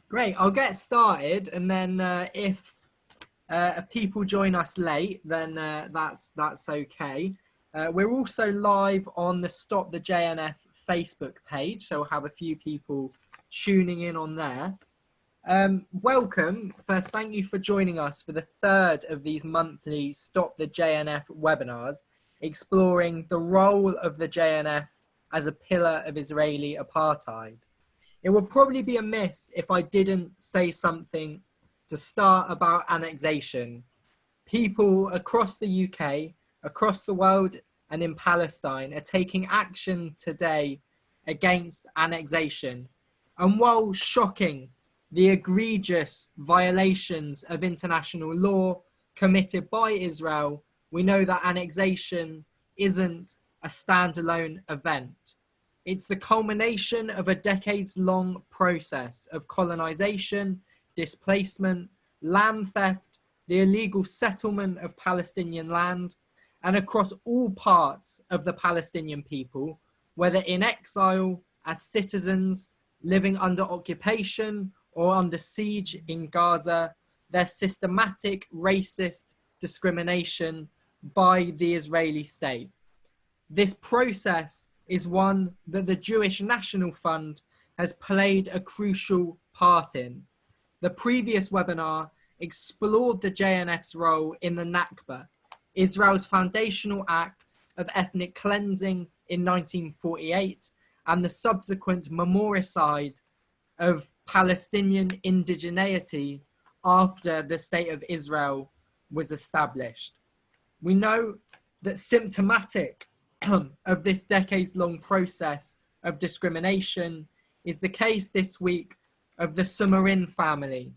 Great, I'll get started, and then if people join us late, then that's okay. We're also live on the Stop the JNF Facebook page, so we'll have a few people tuning in on there. Welcome. First, thank you for joining us for the third of these monthly Stop the JNF webinars, exploring the role of the JNF as a pillar of Israeli apartheid. It would probably be amiss if I didn't say something to start about annexation. People across the UK, across the world, and in Palestine are taking action today against annexation. And while shocking, the egregious violations of international law committed by Israel, we know that annexation isn't a standalone event. It's the culmination of a decades-long process of colonization, displacement, land theft, the illegal settlement of Palestinian land, and across all parts of the Palestinian people, whether in exile, as citizens, living under occupation, or under siege in Gaza, their systematic racist discrimination by the Israeli state. This process is one that the Jewish National Fund has played a crucial part in. The previous webinar explored the JNF's role in the Nakba, Israel's foundational act of ethnic cleansing in 1948, and the subsequent memoricide of Palestinian indigeneity after the State of Israel was established. We know that symptomatic of this decades-long process of discrimination is the case this week of the Sumarin family,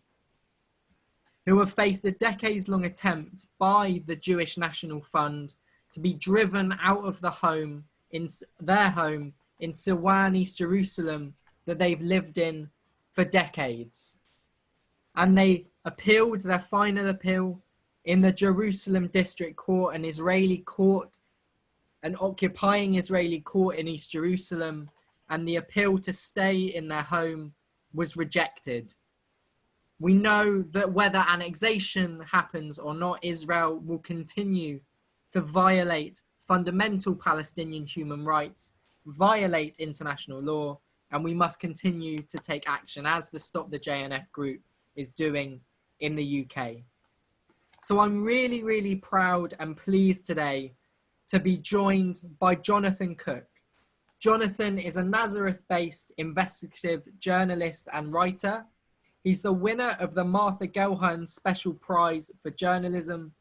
who have faced a decades-long attempt by the Jewish National Fund to be driven out of their home in Silwan, East Jerusalem, that they've lived in for decades. And they appealed their final appeal in the Jerusalem District Court, an Israeli court, an occupying Israeli court in East Jerusalem, and the appeal to stay in their home was rejected. We know that whether annexation happens or not, Israel will continue to violate fundamental Palestinian human rights, violate international law, and we must continue to take action as the Stop the JNF group is doing in the UK. So I'm really, really proud and pleased today to be joined by Jonathan Cook. Jonathan is a Nazareth-based investigative journalist and writer. He's the winner of the Martha Gellhorn Special Prize for Journalism,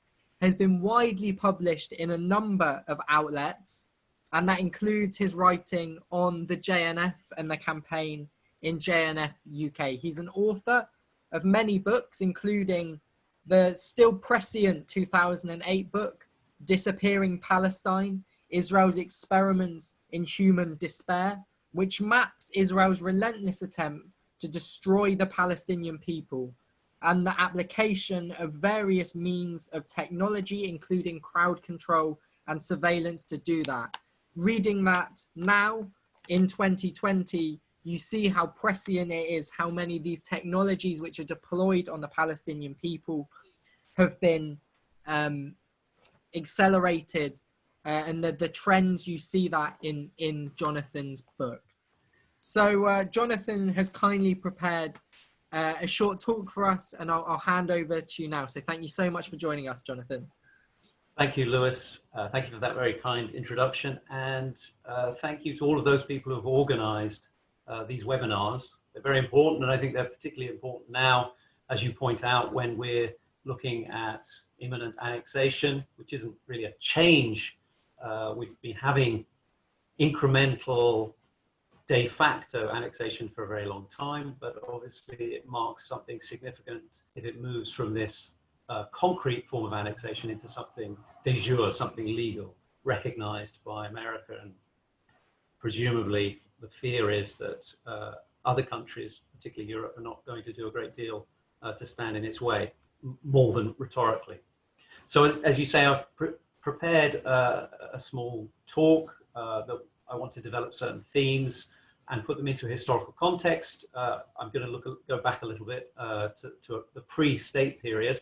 has been widely published in a number of outlets, and that includes his writing on the JNF and the campaign in JNF UK. He's an author of many books, including the still prescient 2008 book, Disappearing Palestine, Israel's Experiments in Human Despair, which maps Israel's relentless attempt to destroy the Palestinian people and the application of various means of technology, including crowd control and surveillance to do that. Reading that now in 2020, you see how prescient it is, how many of these technologies which are deployed on the Palestinian people have been accelerated, and the trends, you see that in Jonathan's book. So Jonathan has kindly prepared a short talk for us, and I'll hand over to you now. So thank you so much for joining us, Jonathan. Thank you, Lewis. Thank you for that very kind introduction, and thank you to all of those people who have organized these webinars. They're very important, and I think they're particularly important now, as you point out, when we're looking at imminent annexation, which isn't really a change. We've been having incremental de facto annexation for a very long time, but obviously it marks something significant if it moves from this concrete form of annexation into something de jure, something legal, recognized by America. And presumably the fear is that other countries, particularly Europe, are not going to do a great deal to stand in its way, more than rhetorically. So as you say, I've prepared a small talk that I want to develop certain themes and put them into a historical context. I'm going to go back a little bit to the pre-state period,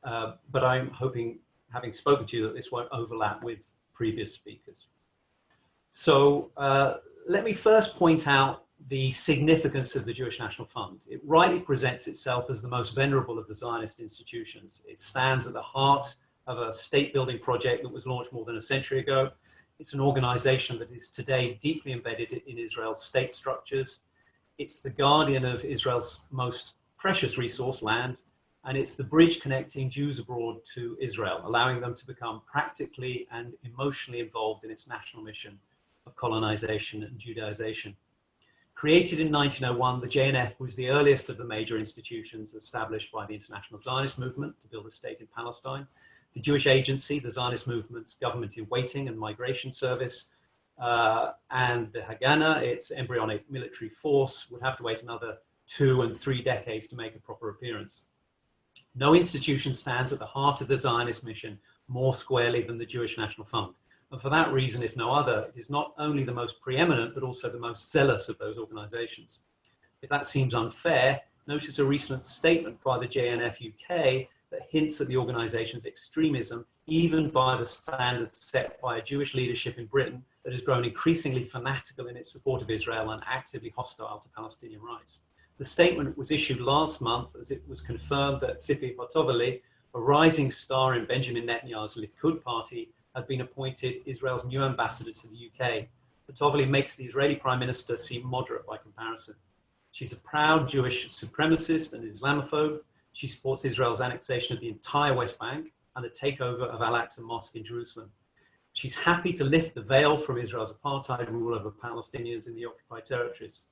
but I'm hoping, having spoken to you, that this won't overlap with previous speakers. So let me first point out the significance of the Jewish National Fund. It rightly presents itself as the most venerable of the Zionist institutions. It stands at the heart of a state-building project that was launched more than a century ago. It's an organization that is today deeply embedded in Israel's state structures. It's the guardian of Israel's most precious resource, land, and it's the bridge connecting Jews abroad to Israel, allowing them to become practically and emotionally involved in its national mission of colonization and Judaization. Created in 1901, the JNF was the earliest of the major institutions established by the International Zionist Movement to build a state in Palestine. The Jewish Agency, the Zionist movement's government-in-waiting and migration service, and the Haganah, its embryonic military force, would have to wait another 2 and 3 decades to make a proper appearance. No institution stands at the heart of the Zionist mission more squarely than the Jewish National Fund. And for that reason, if no other, it is not only the most preeminent, but also the most zealous of those organizations. If that seems unfair, notice a recent statement by the JNF UK that hints at the organization's extremism, even by the standards set by a Jewish leadership in Britain that has grown increasingly fanatical in its support of Israel and actively hostile to Palestinian rights. The statement was issued last month as it was confirmed that Sheikh al Touri, a rising star in Benjamin Netanyahu's Likud party, had been appointed Israel's new ambassador to the UK. Touri makes the Israeli Prime Minister seem moderate by comparison. She's a proud Jewish supremacist and Islamophobe. She supports Israel's annexation of the entire West Bank and the takeover of Al-Aqsa Mosque in Jerusalem. She's happy to lift the veil from Israel's apartheid rule over Palestinians in the occupied territories.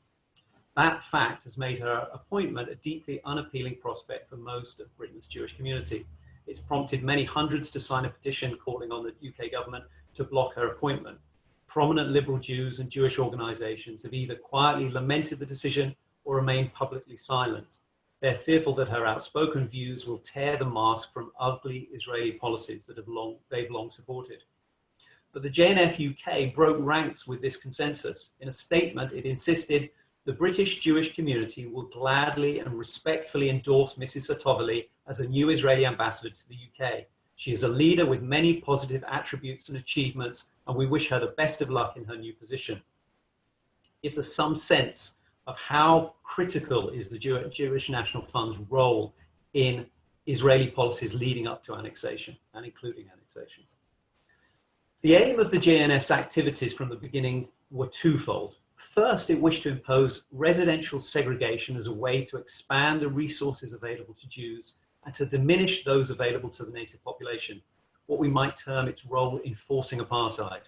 That fact has made her appointment a deeply unappealing prospect for most of Britain's Jewish community. It's prompted many hundreds to sign a petition calling on the UK government to block her appointment. Prominent liberal Jews and Jewish organizations have either quietly lamented the decision or remained publicly silent. They're fearful that her outspoken views will tear the mask from ugly Israeli policies that they've long supported. But the JNF UK broke ranks with this consensus. In a statement, it insisted the British Jewish community will gladly and respectfully endorse Mrs. Touri as a new Israeli ambassador to the UK. She is a leader with many positive attributes and achievements, and we wish her the best of luck in her new position. It gives us some sense of how critical is the Jewish National Fund's role in Israeli policies leading up to annexation and including annexation. The aim of the JNF's activities from the beginning were twofold. First, it wished to impose residential segregation as a way to expand the resources available to Jews and to diminish those available to the native population, what we might term its role in forcing apartheid.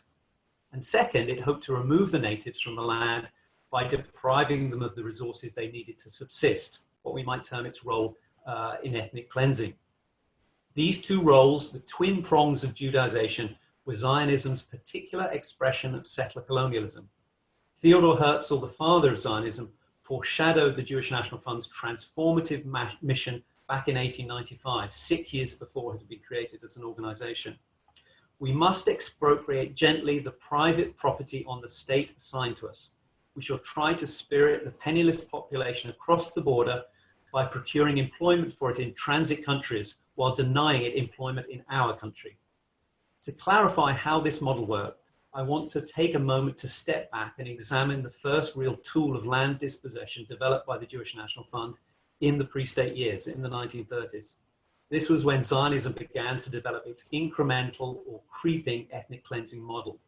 And second, it hoped to remove the natives from the land by depriving them of the resources they needed to subsist, what we might term its role in ethnic cleansing. These two roles, the twin prongs of Judaization, were Zionism's particular expression of settler colonialism. Theodor Herzl, the father of Zionism, foreshadowed the Jewish National Fund's transformative mission back in 1895, 6 years before it had been created as an organization. We must expropriate gently the private property on the state assigned to us. We shall try to spirit the penniless population across the border by procuring employment for it in transit countries while denying it employment in our country. To clarify how this model worked, I want to take a moment to step back and examine the first real tool of land dispossession developed by the Jewish National Fund in the pre-state years, in the 1930s. This was when Zionism began to develop its incremental or creeping ethnic cleansing model.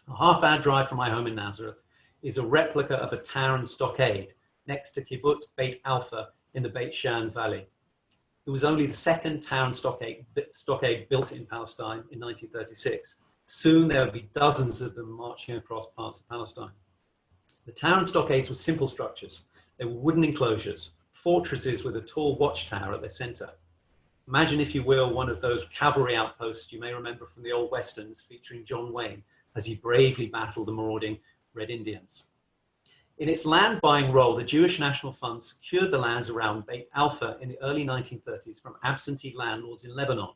A half-hour drive from my home in Nazareth is a replica of a tower and stockade next to Kibbutz Beit Alpha in the Beit Shan Valley. It was only the second tower and stockade built in Palestine in 1936. Soon there would be dozens of them marching across parts of Palestine. The tower and stockades were simple structures. They were wooden enclosures, fortresses with a tall watchtower at their center. Imagine, if you will, one of those cavalry outposts you may remember from the old westerns featuring John Wayne as he bravely battled the marauding Red Indians. In its land buying role, the Jewish National Fund secured the lands around Beit Alpha in the early 1930s from absentee landlords in Lebanon.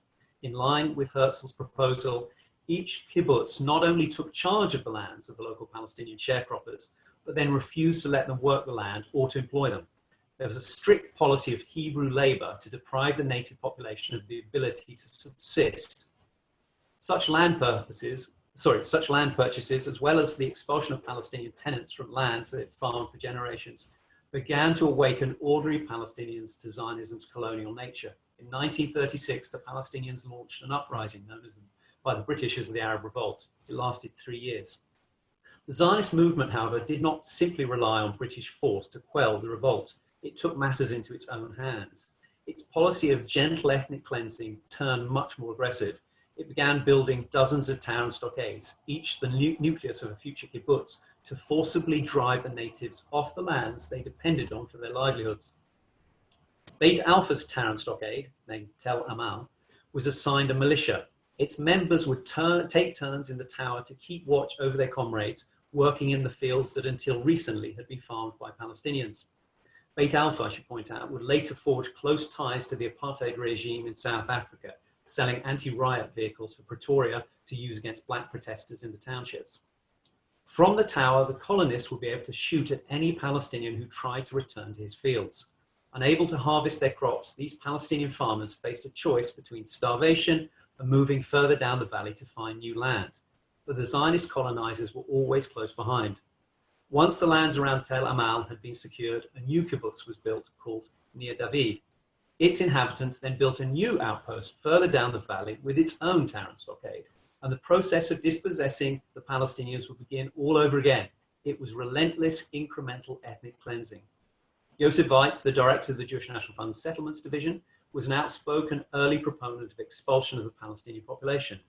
In line with Herzl's proposal, each kibbutz not only took charge of the lands of the local Palestinian sharecroppers, but then refused to let them work the land or to employ them. There was a strict policy of Hebrew labor to deprive the native population of the ability to subsist. Such land purchases, as well as the expulsion of Palestinian tenants from lands they had farmed for generations, began to awaken ordinary Palestinians to Zionism's colonial nature. In 1936, the Palestinians launched an uprising known by the British as the Arab Revolt. It lasted 3 years. The Zionist movement, however, did not simply rely on British force to quell the revolt. It took matters into its own hands. Its policy of gentle ethnic cleansing turned much more aggressive. It began building dozens of town stockades, each the nucleus of a future kibbutz, to forcibly drive the natives off the lands they depended on for their livelihoods. Beit Alpha's town stockade, named Tel Amal, was assigned a militia. Its members would take turns in the tower to keep watch over their comrades, working in the fields that until recently had been farmed by Palestinians. Beit Alpha, I should point out, would later forge close ties to the apartheid regime in South Africa, selling anti-riot vehicles for Pretoria to use against black protesters in the townships. From the tower, the colonists would be able to shoot at any Palestinian who tried to return to his fields. Unable to harvest their crops, these Palestinian farmers faced a choice between starvation and moving further down the valley to find new land. But the Zionist colonizers were always close behind. Once the lands around Tel Amal had been secured, a new kibbutz was built called Nir David. Its inhabitants then built a new outpost further down the valley with its own town stockade, and the process of dispossessing the Palestinians would begin all over again. It was relentless, incremental ethnic cleansing. Yosef Weitz, the director of the Jewish National Fund's Settlements Division, was an outspoken early proponent of expulsion of the Palestinian population.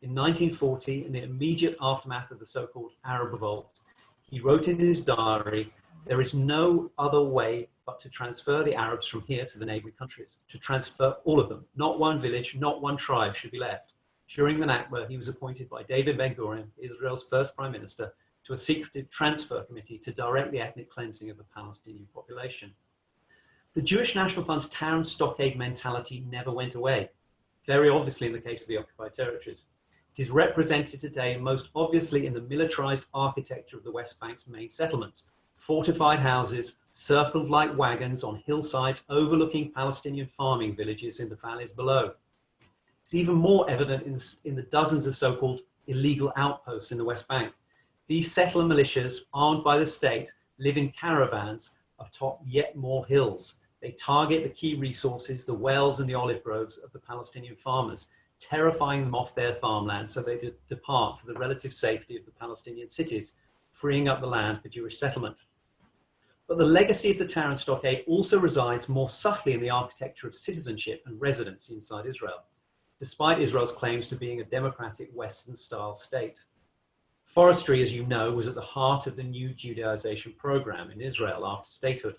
In 1940, in the immediate aftermath of the so-called Arab Revolt, he wrote in his diary, "There is no other way but to transfer the Arabs from here to the neighboring countries, to transfer all of them. Not one village, not one tribe should be left." During the Nakba, he was appointed by David Ben-Gurion, Israel's first prime minister, to a secretive transfer committee to direct the ethnic cleansing of the Palestinian population. The Jewish National Fund's town stockade mentality never went away, very obviously in the case of the occupied territories. It is represented today most obviously in the militarized architecture of the West Bank's main settlements, fortified houses circled like wagons on hillsides overlooking Palestinian farming villages in the valleys below. It's even more evident in the dozens of so-called illegal outposts in the West Bank. These settler militias, armed by the state, live in caravans atop yet more hills. They target the key resources, the wells and the olive groves of the Palestinian farmers, terrifying them off their farmland so they depart for the relative safety of the Palestinian cities, freeing up the land for Jewish settlement. But the legacy of the town stockade also resides more subtly in the architecture of citizenship and residency inside Israel, despite Israel's claims to being a democratic Western-style state. Forestry, as you know, was at the heart of the new Judaization program in Israel after statehood.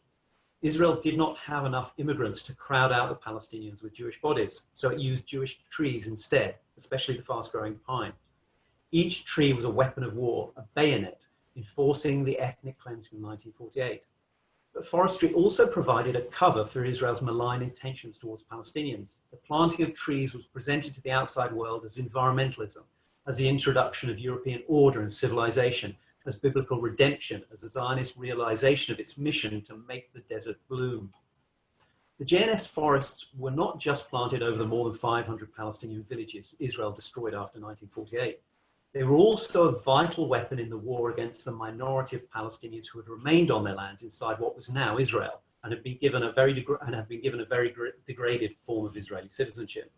Israel did not have enough immigrants to crowd out the Palestinians with Jewish bodies, so it used Jewish trees instead, especially the fast-growing pine. Each tree was a weapon of war, a bayonet, enforcing the ethnic cleansing of 1948. But forestry also provided a cover for Israel's malign intentions towards Palestinians. The planting of trees was presented to the outside world as environmentalism, as the introduction of European order and civilization, as biblical redemption, as a Zionist realization of its mission to make the desert bloom. The JNF's forests were not just planted over the more than 500 Palestinian villages Israel destroyed after 1948. They were also a vital weapon in the war against the minority of Palestinians who had remained on their lands inside what was now Israel and had been given a very degraded form of Israeli citizenship.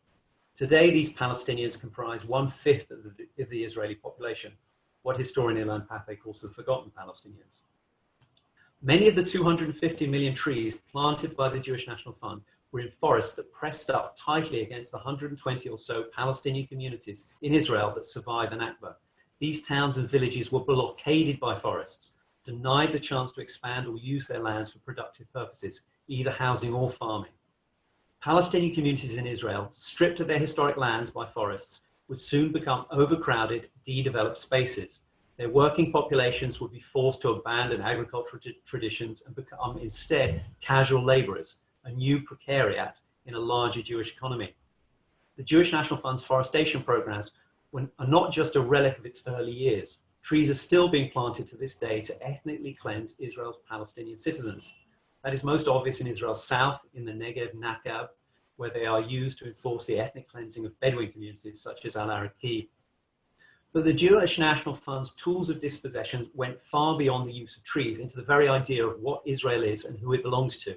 Today, these Palestinians comprise 1/5 of the Israeli population, what historian Ilan Pappé calls the Forgotten Palestinians. Many of the 250 million trees planted by the Jewish National Fund were in forests that pressed up tightly against the 120 or so Palestinian communities in Israel that survived the Nakba. These towns and villages were blockaded by forests, denied the chance to expand or use their lands for productive purposes, either housing or farming. Palestinian communities in Israel, stripped of their historic lands by forests, would soon become overcrowded, de-developed spaces. Their working populations would be forced to abandon agricultural traditions and become instead casual laborers, a new precariat in a larger Jewish economy. The Jewish National Fund's forestation programs are not just a relic of its early years. trees are still being planted to this day to ethnically cleanse Israel's Palestinian citizens. That is most obvious in Israel's south, in the Negev Nakab, where they are used to enforce the ethnic cleansing of Bedouin communities such as Al-Araqib. But the Jewish National Fund's tools of dispossession went far beyond the use of trees into the very idea of what Israel is and who it belongs to.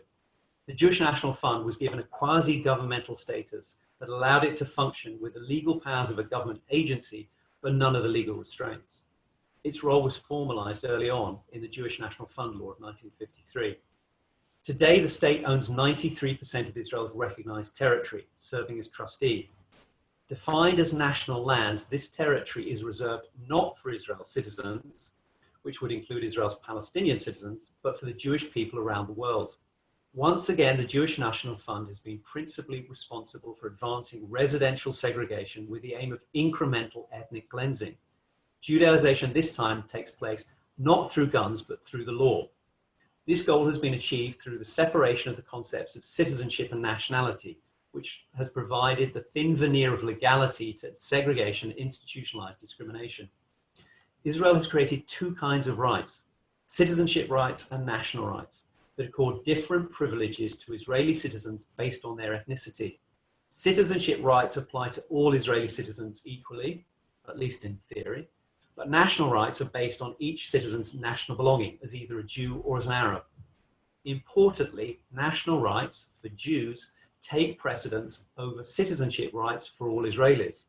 The Jewish National Fund was given a quasi-governmental status that allowed it to function with the legal powers of a government agency, but none of the legal restraints. Its role was formalized early on in the Jewish National Fund Law of 1953. Today, the state owns 93% of Israel's recognized territory, serving as trustee. Defined as national lands, this territory is reserved not for Israel's citizens, which would include Israel's Palestinian citizens, but for the Jewish people around the world. Once again, the Jewish National Fund has been principally responsible for advancing residential segregation with the aim of incremental ethnic cleansing. Judaization this time takes place not through guns, but through the law. This goal has been achieved through the separation of the concepts of citizenship and nationality, which has provided the thin veneer of legality to segregation and institutionalized discrimination. Israel has created two kinds of rights, citizenship rights and national rights, that accord different privileges to Israeli citizens based on their ethnicity. Citizenship rights apply to all Israeli citizens equally, at least in theory, but national rights are based on each citizen's national belonging as either a Jew or as an Arab. Importantly, national rights for Jews take precedence over citizenship rights for all Israelis.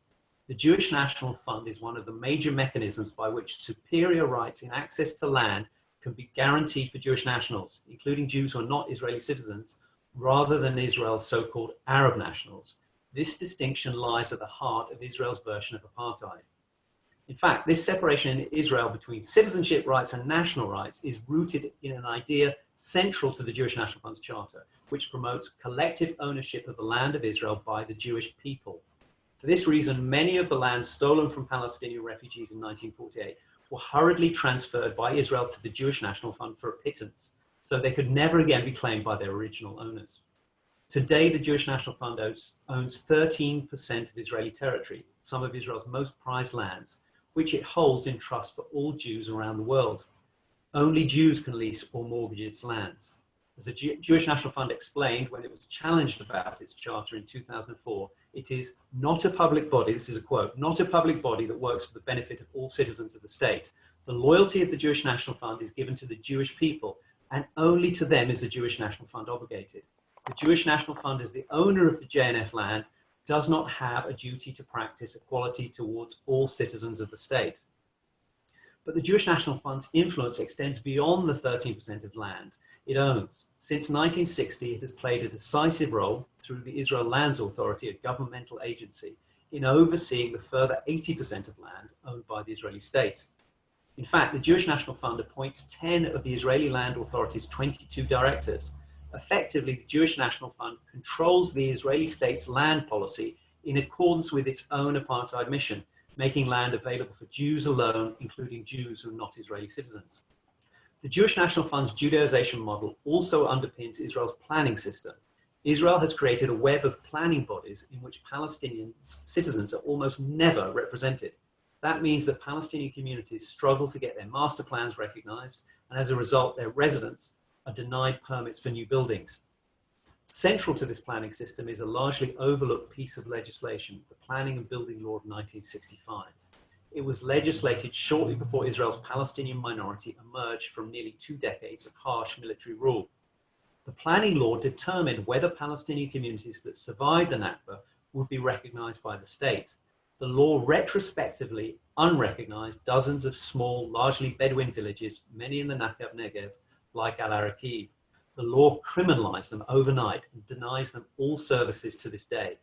The Jewish National Fund is one of the major mechanisms by which superior rights in access to land can be guaranteed for Jewish nationals, including Jews who are not Israeli citizens, rather than Israel's so-called Arab nationals. This distinction lies at the heart of Israel's version of apartheid. In fact, this separation in Israel between citizenship rights and national rights is rooted in an idea central to the Jewish National Fund's charter, which promotes collective ownership of the land of Israel by the Jewish people. For this reason, many of the lands stolen from Palestinian refugees in 1948 were hurriedly transferred by Israel to the Jewish National Fund for a pittance, so they could never again be claimed by their original owners. Today, the Jewish National Fund owns 13% of Israeli territory, some of Israel's most prized lands, which it holds in trust for all Jews around the world. Only Jews can lease or mortgage its lands. As the Jewish National Fund explained when it was challenged about its charter in 2004, it is not a public body, this is a quote, not a public body that works for the benefit of all citizens of the state. The loyalty of the Jewish National Fund is given to the Jewish people, and only to them is the Jewish National Fund obligated. The Jewish National Fund, as the owner of the JNF land, does not have a duty to practice equality towards all citizens of the state. But the Jewish National Fund's influence extends beyond the 13% of land it owns. Since 1960, it has played a decisive role through the Israel Lands Authority, a governmental agency, in overseeing the further 80% of land owned by the Israeli state. In fact, the Jewish National Fund appoints 10 of the Israeli Land Authority's 22 directors. Effectively, the Jewish National Fund controls the Israeli state's land policy in accordance with its own apartheid mission, making land available for Jews alone, including Jews who are not Israeli citizens. The Jewish National Fund's Judaization model also underpins Israel's planning system. Israel has created a web of planning bodies in which Palestinian citizens are almost never represented. That means that Palestinian communities struggle to get their master plans recognized, and as a result, their residents are denied permits for new buildings. Central to this planning system is a largely overlooked piece of legislation, the Planning and Building Law of 1965. It was legislated shortly before Israel's Palestinian minority emerged from nearly 2 decades of harsh military rule. The planning law determined whether Palestinian communities that survived the Nakba would be recognized by the state. The law retrospectively unrecognized dozens of small, largely Bedouin villages, many in the Nakab Negev, like Al-Araqib. The law criminalized them overnight and denies them all services to this day.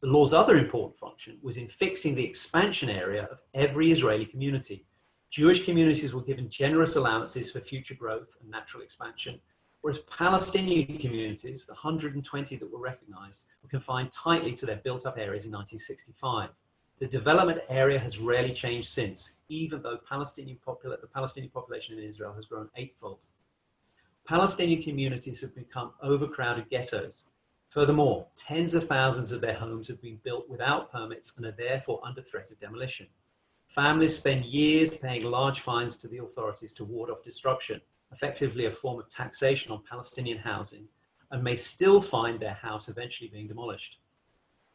The law's other important function was in fixing the expansion area of every Israeli community. Jewish communities were given generous allowances for future growth and natural expansion, whereas Palestinian communities, the 120 that were recognized, were confined tightly to their built-up areas in 1965. The development area has rarely changed since, even though the Palestinian population in Israel has grown 8-fold. Palestinian communities have become overcrowded ghettos. Furthermore, tens of thousands of their homes have been built without permits and are therefore under threat of demolition. Families spend years paying large fines to the authorities to ward off destruction, effectively a form of taxation on Palestinian housing, and may still find their house eventually being demolished.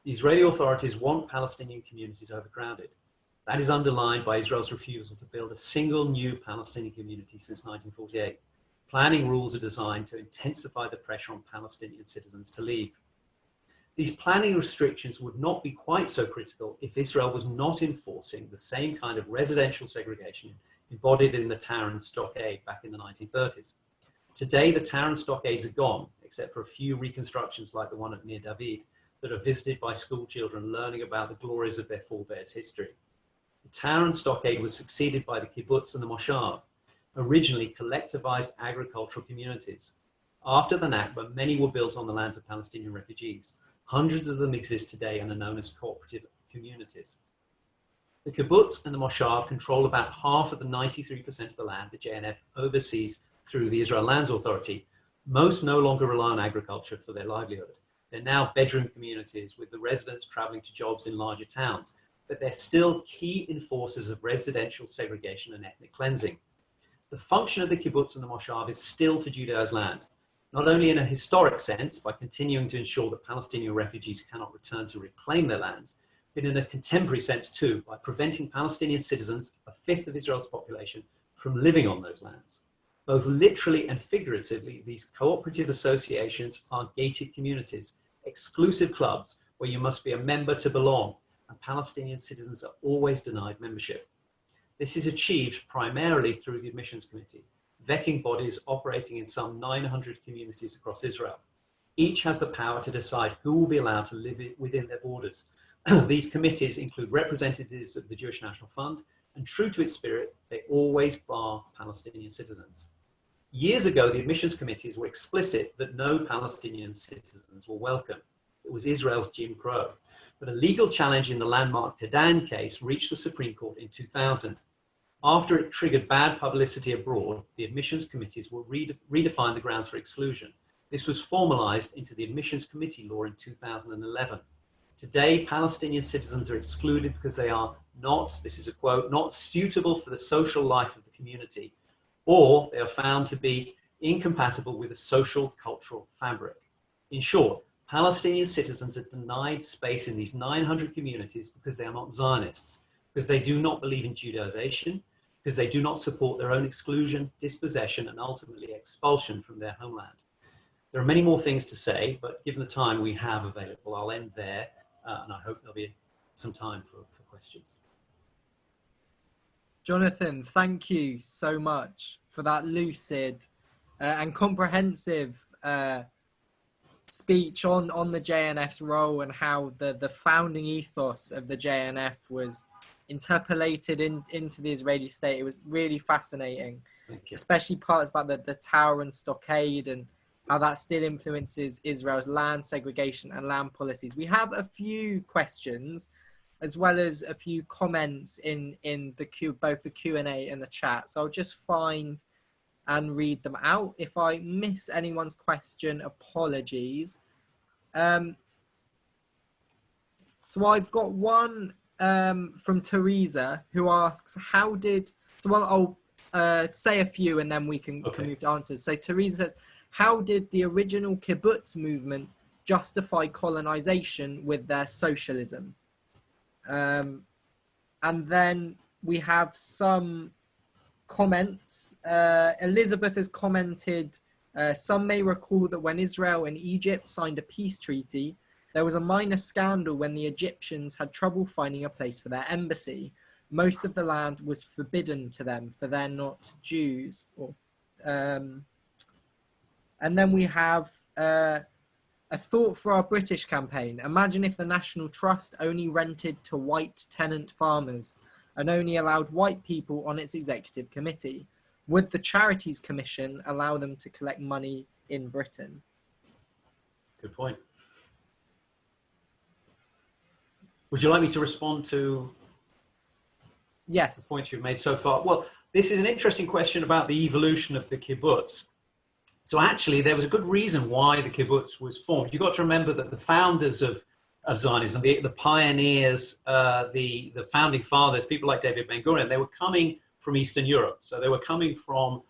The Israeli authorities want Palestinian communities overcrowded. That is underlined by Israel's refusal to build a single new Palestinian community since 1948. Planning rules are designed to intensify the pressure on Palestinian citizens to leave. These planning restrictions would not be quite so critical if Israel was not enforcing the same kind of residential segregation embodied in the Tower and Stockade back in the 1930s. Today, the Tower and Stockades are gone, except for a few reconstructions like the one at Nir David that are visited by school children learning about the glories of their forebears' history. The Tower and Stockade was succeeded by the Kibbutz and the Moshav, originally collectivized agricultural communities. After the Nakba, many were built on the lands of Palestinian refugees. Hundreds of them exist today and are known as cooperative communities. The Kibbutz and the Moshav control about half of the 93% of the land the JNF oversees through the Israel Lands Authority. Most no longer rely on agriculture for their livelihood. They're now bedroom communities with the residents traveling to jobs in larger towns, but they're still key enforcers of residential segregation and ethnic cleansing. The function of the Kibbutz and the Moshav is still to Judaize land, not only in a historic sense by continuing to ensure that Palestinian refugees cannot return to reclaim their lands, but in a contemporary sense too, by preventing Palestinian citizens, a fifth of Israel's population, from living on those lands. Both literally and figuratively, these cooperative associations are gated communities, exclusive clubs where you must be a member to belong, and Palestinian citizens are always denied membership. This is achieved primarily through the Admissions Committee, vetting bodies operating in some 900 communities across Israel. Each has the power to decide who will be allowed to live within their borders. These committees include representatives of the Jewish National Fund, and true to its spirit, they always bar Palestinian citizens. Years ago, the admissions committees were explicit that no Palestinian citizens were welcome. It was Israel's Jim Crow. But a legal challenge in the landmark Kedan case reached the Supreme Court in 2000. After it triggered bad publicity abroad, the admissions committees will redefine the grounds for exclusion. This was formalized into the Admissions Committee law in 2011. Today, Palestinian citizens are excluded because they are not, this is a quote, not suitable for the social life of the community, or they are found to be incompatible with the social cultural fabric. In short, Palestinian citizens are denied space in these 900 communities because they are not Zionists, because they do not believe in Judaization, because they do not support their own exclusion, dispossession, and ultimately expulsion from their homeland. There are many more things to say, but given the time we have available, I'll end there, and I hope there'll be some time for questions. Jonathan, thank you so much for that lucid and comprehensive speech on the JNF's role and how the founding ethos of the JNF was interpolated into the Israeli state. It was really fascinating, especially parts about the Tower and Stockade and how that still influences Israel's land segregation and land policies. We have a few questions as well as a few comments in both the Q&A and the chat. So I'll just find and read them out. If I miss anyone's question, apologies. So I've got one from Teresa, who asks, I'll say a few and then we can move to answers. So Teresa says, how did the original kibbutz movement justify colonization with their socialism? And then we have some comments. Elizabeth has commented, some may recall that when Israel and Egypt signed a peace treaty, there was a minor scandal when the Egyptians had trouble finding a place for their embassy. Most of the land was forbidden to them, for they're not Jews. And then we have a thought for our British campaign. Imagine if the National Trust only rented to white tenant farmers and only allowed white people on its executive committee. Would the Charities Commission allow them to collect money in Britain? Good point. Would you like me to respond to the points you've made so far? Well, this is an interesting question about the evolution of the kibbutz. So actually, there was a good reason why the kibbutz was formed. You've got to remember that the founders of of Zionism, the pioneers, the founding fathers, people like David Ben-Gurion, they were coming from Eastern Europe. So they were coming from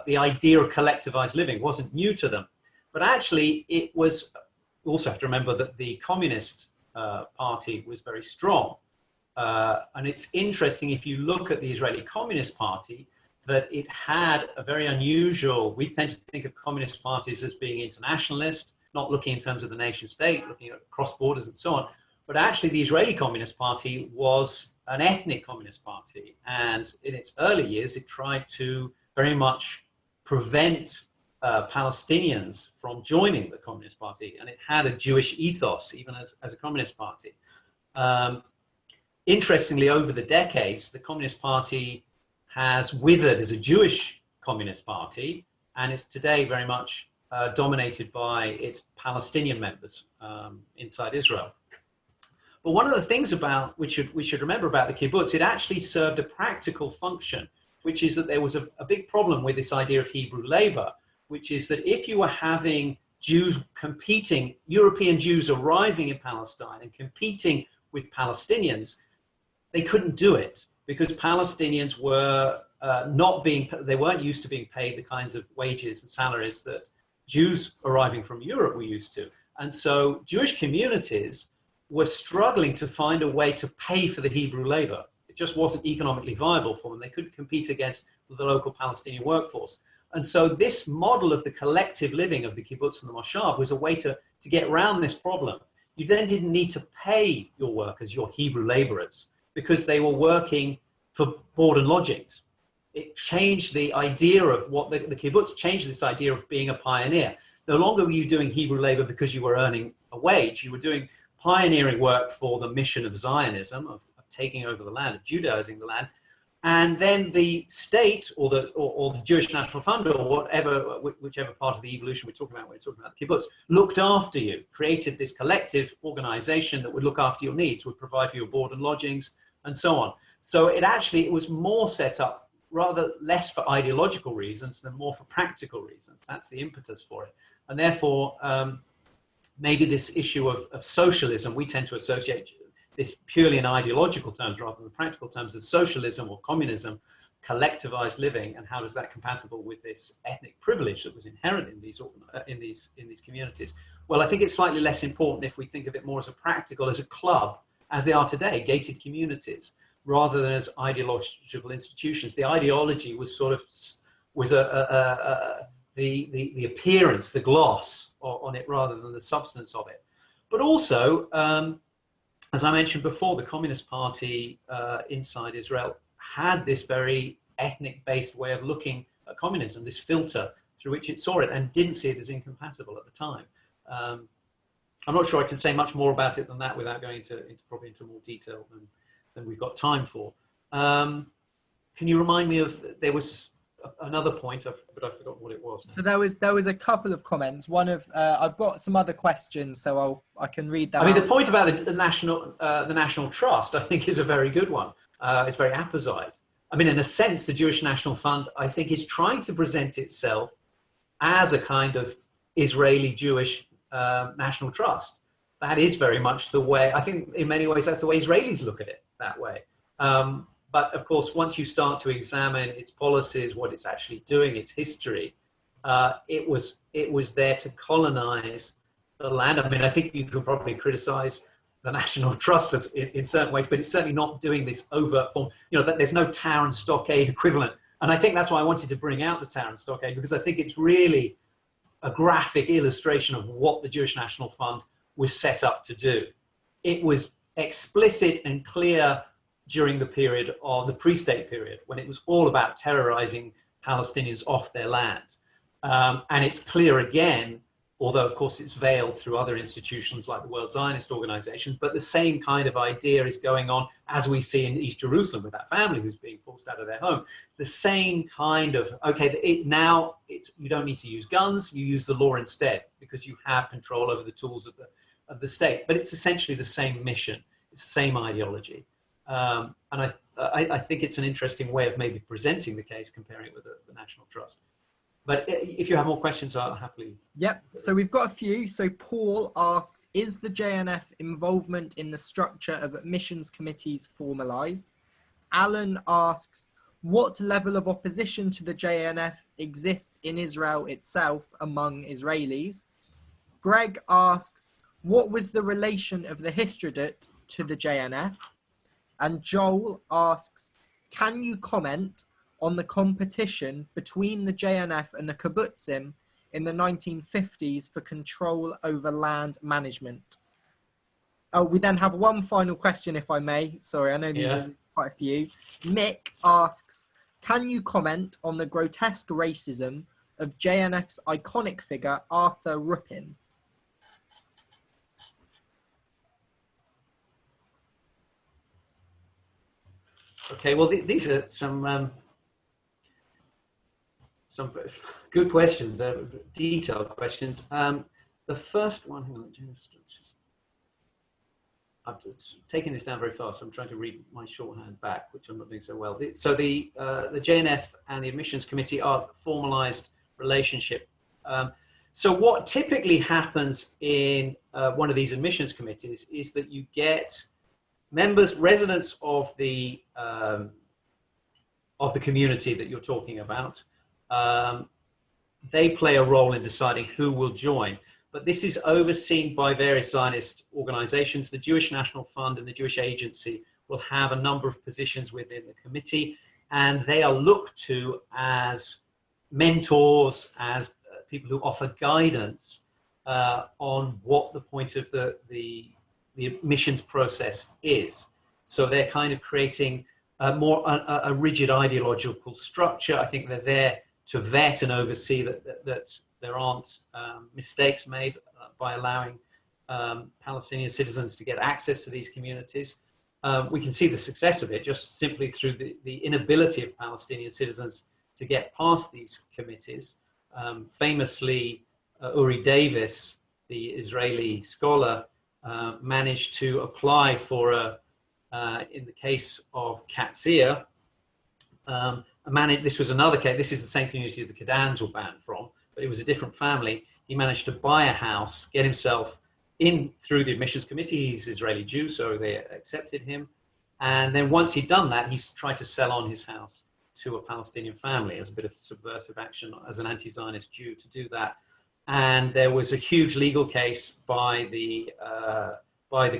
the idea of collectivized living. It wasn't new to them. But actually, it was, you also have to remember that the Communist Party was very strong. And it's interesting, if you look at the Israeli Communist Party, that it had a very unusual, we tend to think of communist parties as being internationalist, not looking in terms of the nation state, looking at cross borders and so on. But actually the Israeli Communist Party was an ethnic communist party. And in its early years, it tried to very much prevent Palestinians from joining the Communist Party. And it had a Jewish ethos, even as a communist party. Interestingly, over the decades, the Communist Party has withered as a Jewish communist party, and it's today very much dominated by its Palestinian members inside Israel. But one of the things about, we should remember about the kibbutz, it actually served a practical function, which is that there was a big problem with this idea of Hebrew labor, which is that if you were having Jews competing, European Jews arriving in Palestine and competing with Palestinians, they couldn't do it, because Palestinians were they weren't used to being paid the kinds of wages and salaries that Jews arriving from Europe were used to. And so Jewish communities were struggling to find a way to pay for the Hebrew labor. It just wasn't economically viable for them. They couldn't compete against the local Palestinian workforce. And so this model of the collective living of the kibbutz and the moshav was a way to get around this problem. You then didn't need to pay your workers, your Hebrew laborers, because they were working for board and lodgings. It changed the idea of what the kibbutz changed this idea of being a pioneer. No longer were you doing Hebrew labor because you were earning a wage. You were doing pioneering work for the mission of Zionism, of taking over the land, of Judaizing the land. And then the state or the Jewish National Fund or whatever, whichever part of the evolution we're talking about when we're talking about the kibbutz, looked after you, created this collective organization that would look after your needs, would provide for your board and lodgings, and so on. So it was more set up rather less for ideological reasons than more for practical reasons. That's the impetus for it. And therefore, maybe this issue of socialism, we tend to associate this purely in ideological terms rather than practical terms as socialism or communism, collectivized living, and how does that compatible with this ethnic privilege that was inherent in these communities? Well, I think it's slightly less important if we think of it more as a practical, as a club, as they are today, gated communities, rather than as ideological institutions. The ideology was sort of the appearance, the gloss on it, rather than the substance of it. But also, as I mentioned before, the Communist Party inside Israel had this very ethnic-based way of looking at communism, this filter through which it saw it, and didn't see it as incompatible at the time. I'm not sure I can say much more about it than that without going probably into more detail than we've got time for. Can you remind me of, there was another point, but I've forgotten what it was now. So there was a couple of comments. One of I've got some other questions, so I can read them. I mean, the point about the National Trust, I think, is a very good one. It's very apposite. I mean, in a sense, the Jewish National Fund, I think, is trying to present itself as a kind of Israeli Jewish national trust. That is very much the way, I think in many ways that's the way Israelis look at it, that way. But of course, once you start to examine its policies, what it's actually doing, its history, it was there to colonize the land. I mean, I think you can probably criticize the National Trust in certain ways, but it's certainly not doing this overt form. You know, that there's no tower and stockade equivalent. And I think that's why I wanted to bring out the tower and stockade, because I think it's really a graphic illustration of what the Jewish National Fund was set up to do. It was explicit and clear during the period of the pre-state period, when it was all about terrorizing Palestinians off their land. And it's clear again, although of course it's veiled through other institutions like the World Zionist Organization, but the same kind of idea is going on as we see in East Jerusalem with that family who's being forced out of their home. The same kind of, okay, now you don't need to use guns, you use the law instead, because you have control over the tools of the state. But it's essentially the same mission, it's the same ideology. And I think it's an interesting way of maybe presenting the case, comparing it with the National Trust. But if you have more questions, I'll happily. Yep. So we've got a few. So Paul asks, is the JNF involvement in the structure of admissions committees formalized? Alan asks, what level of opposition to the JNF exists in Israel itself among Israelis? Greg asks, what was the relation of the Histadrut to the JNF? And Joel asks, can you comment on the competition between the JNF and the Kibbutzim in the 1950s for control over land management? Oh, we then have one final question, if I may. Sorry, I know these are quite a few. Mick asks, can you comment on the grotesque racism of JNF's iconic figure, Arthur Ruppin? Okay, well, these are some good questions, detailed questions. The first one, hang on, I'm taking this down very fast. I'm trying to read my shorthand back, which I'm not doing so well. So the JNF and the admissions committee are formalized relationship. So what typically happens in one of these admissions committees is that you get members, residents of the community that you're talking about. They play a role in deciding who will join. But this is overseen by various Zionist organizations. The Jewish National Fund and the Jewish Agency will have a number of positions within the committee, and they are looked to as mentors, as people who offer guidance on what the point of the admissions process is. So they're kind of creating a rigid ideological structure. I think they're there to vet and oversee that there aren't mistakes made by allowing Palestinian citizens to get access to these communities. We can see the success of it just simply through the inability of Palestinian citizens to get past these committees. Famously, Uri Davis, the Israeli scholar, managed to apply for in the case of Katzir, this was another case, this is the same community that the Kedans were banned from, but it was a different family. He managed to buy a house, get himself in through the admissions committee. He's Israeli Jew, so they accepted him. And then once he'd done that, he's tried to sell on his house to a Palestinian family as a bit of subversive action as an anti-Zionist Jew to do that. And there was a huge legal case by the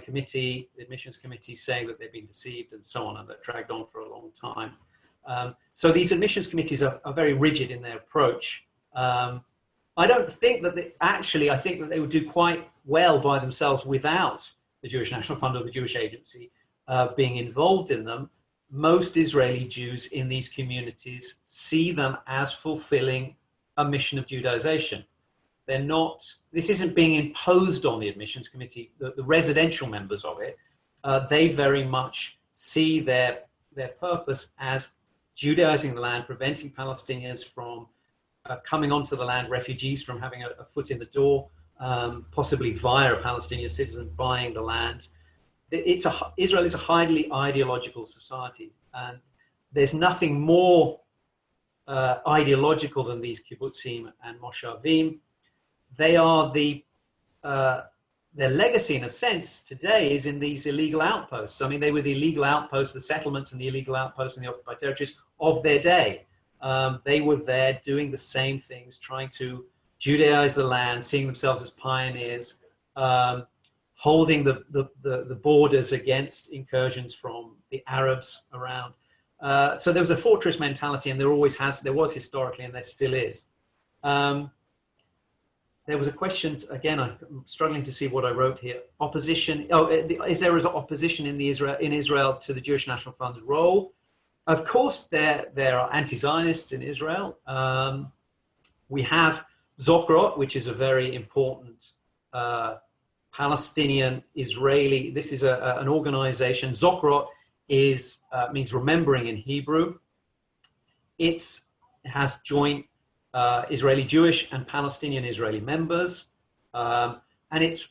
committee, the admissions committee, saying that they've been deceived and so on, and that dragged on for a long time. So these admissions committees are very rigid in their approach. I don't think that I think that they would do quite well by themselves without the Jewish National Fund or the Jewish Agency being involved in them. Most Israeli Jews in these communities see them as fulfilling a mission of Judaization. They're not, this isn't being imposed on the admissions committee, the residential members of it. They very much see their purpose as Judaizing the land, preventing Palestinians from coming onto the land, refugees from having a foot in the door, possibly via a Palestinian citizen buying the land. Israel is a highly ideological society, and there's nothing more ideological than these kibbutzim and moshavim. They are their legacy, in a sense, today is in these illegal outposts. I mean, they were the illegal outposts, the settlements and the illegal outposts in the occupied territories of their day. They were there doing the same things, trying to Judaize the land, seeing themselves as pioneers, holding the borders against incursions from the Arabs around. So there was a fortress mentality, and there was historically, and there still is. There was a question, again, I'm struggling to see what I wrote here. Opposition, is there opposition in Israel to the Jewish National Fund's role? Of course, there are anti-Zionists in Israel. We have Zochrot, which is a very important Palestinian Israeli. This is an organization. Zochrot means remembering in Hebrew. It has joint Israeli Jewish and Palestinian Israeli members, and its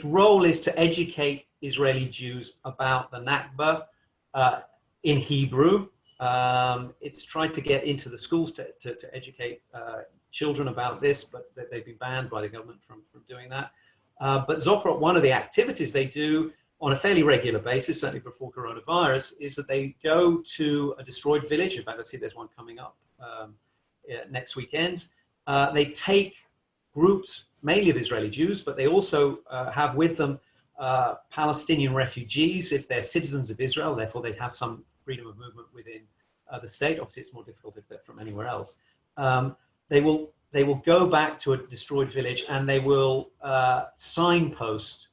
role is to educate Israeli Jews about the Nakba in Hebrew, It's tried to get into the schools to educate children about this, but they've been banned by the government from doing that. But Zofrot, one of the activities they do on a fairly regular basis, certainly before coronavirus, is that they go to a destroyed village. In fact, I see there's one coming up next weekend. They take groups, mainly of Israeli Jews, but they also have with them Palestinian refugees if they're citizens of Israel. Therefore, they have some freedom of movement within the state. Obviously, it's more difficult if they're from anywhere else. They will go back to a destroyed village and they will signpost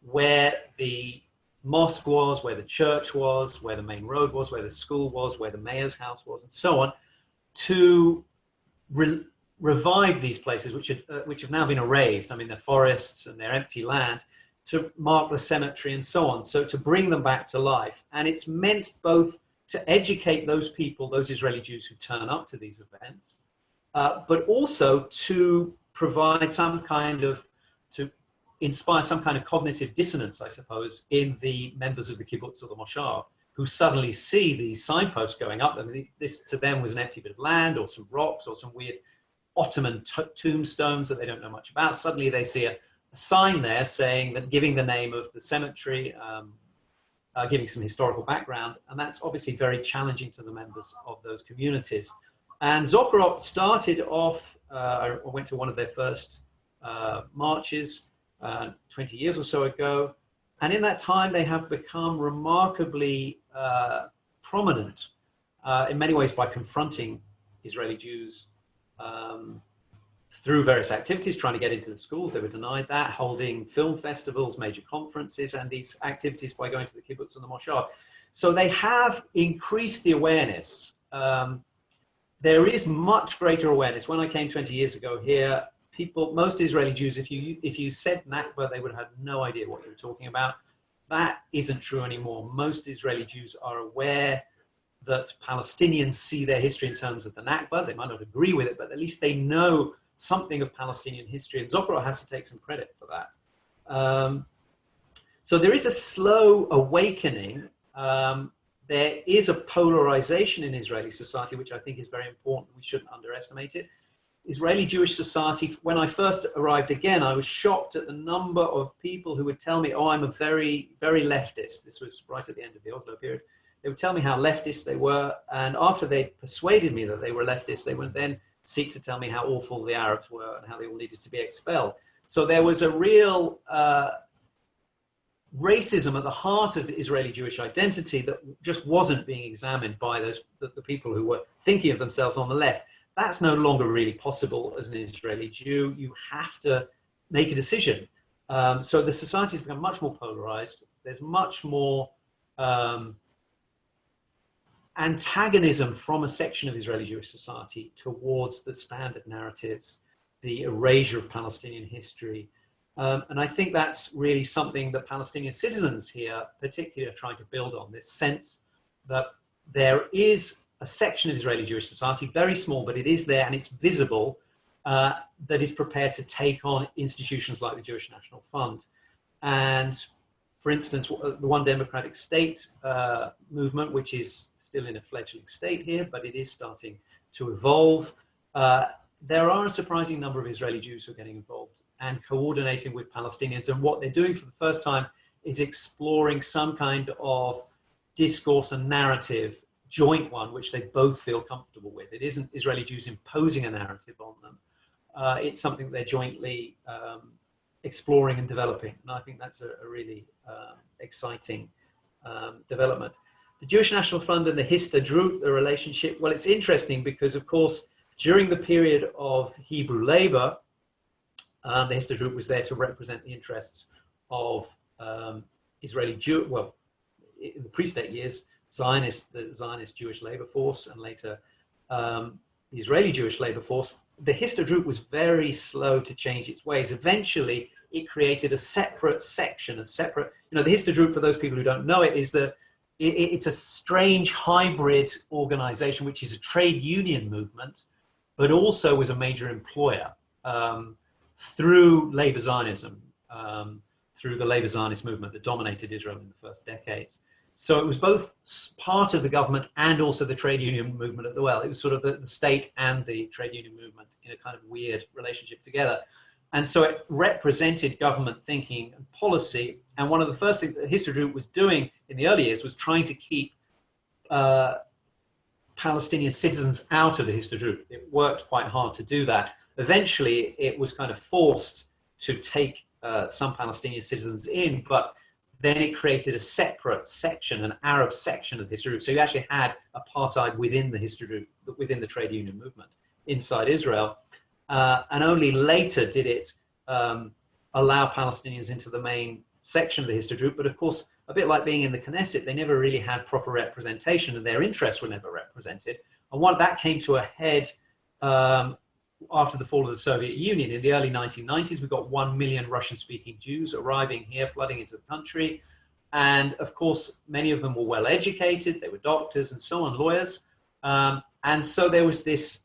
where the mosque was, where the church was, where the main road was, where the school was, where the mayor's house was, and so on, to revive these places which have now been erased. I mean, they're forests and they're empty land, to mark the cemetery and so on. So to bring them back to life. And it's meant both to educate those people, those Israeli Jews who turn up to these events, but also to provide some kind of, to inspire some kind of cognitive dissonance, I suppose, in the members of the kibbutz or the moshav, who suddenly see these signposts going up. I mean, this to them was an empty bit of land or some rocks or some weird Ottoman tombstones that they don't know much about. Suddenly they see a sign there saying that, giving the name of the cemetery, giving some historical background, and that's obviously very challenging to the members of those communities. And Zofrot started off, I went to one of their first marches 20 years or so ago, and in that time they have become remarkably prominent in many ways by confronting Israeli Jews through various activities, trying to get into the schools. They were denied that, holding film festivals, major conferences, and these activities by going to the kibbutz and the moshav. So they have increased the awareness. There is much greater awareness. When I came 20 years ago here, people, most Israeli Jews, if you said Nakba, they would have no idea what you were talking about. That isn't true anymore. Most Israeli Jews are aware that Palestinians see their history in terms of the Nakba. They might not agree with it, but at least they know something of Palestinian history, and Zofrot has to take some credit for that. So there is a slow awakening. There is a polarization in Israeli society, which I think is very important. We shouldn't underestimate it. Israeli Jewish society, when I first arrived again, I was shocked at the number of people who would tell me, oh, I'm a very, very leftist. This was right at the end of the Oslo period. They would tell me how leftist they were, and after they persuaded me that they were leftist, they would then seek to tell me how awful the Arabs were and how they all needed to be expelled. So there was a real racism at the heart of Israeli Jewish identity that just wasn't being examined by the people who were thinking of themselves on the left. That's no longer really possible as an Israeli Jew. You have to make a decision. So the society has become much more polarized. There's much more antagonism from a section of Israeli Jewish society towards the standard narratives, the erasure of Palestinian history. And I think that's really something that Palestinian citizens here particularly are trying to build on, this sense that there is a section of Israeli Jewish society, very small, but it is there and it's visible, that is prepared to take on institutions like the Jewish National Fund. And for instance, the One Democratic State movement, which is still in a fledgling state here, but it is starting to evolve. There are a surprising number of Israeli Jews who are getting involved and coordinating with Palestinians. And what they're doing for the first time is exploring some kind of discourse and narrative, joint one, which they both feel comfortable with. It isn't Israeli Jews imposing a narrative on them. It's something they're jointly exploring and developing. And I think that's a really exciting development. The Jewish National Fund and the Histadrut, the relationship, well, it's interesting because, of course, during the period of Hebrew labor, the Histadrut was there to represent the interests of Israeli Jew, well, in the pre-state years, the Zionist Jewish labor force, and later the Israeli Jewish labor force. The Histadrut was very slow to change its ways. Eventually, it created a separate section, the Histadrut, for those people who don't know it, is it's a strange hybrid organization, which is a trade union movement, but also was a major employer through labor Zionism, through the labor Zionist movement that dominated Israel in the first decades. So it was both part of the government and also the trade union movement as well. It was sort of the state and the trade union movement in a kind of weird relationship together. And so it represented government thinking and policy. And one of the first things that the history group was doing in the early years was trying to keep Palestinian citizens out of the history group. It worked quite hard to do that. Eventually, it was kind of forced to take some Palestinian citizens in, but then it created a separate section, an Arab section of the history group. So you actually had apartheid within the history group, within the trade union movement inside Israel. And only later did it allow Palestinians into the main section of the history group. But of course, a bit like being in the Knesset, they never really had proper representation and their interests were never represented. And that came to a head after the fall of the Soviet Union. In the early 1990s, we got 1 million Russian-speaking Jews arriving here, flooding into the country. And of course, many of them were well-educated. They were doctors and so on, lawyers. And so there was this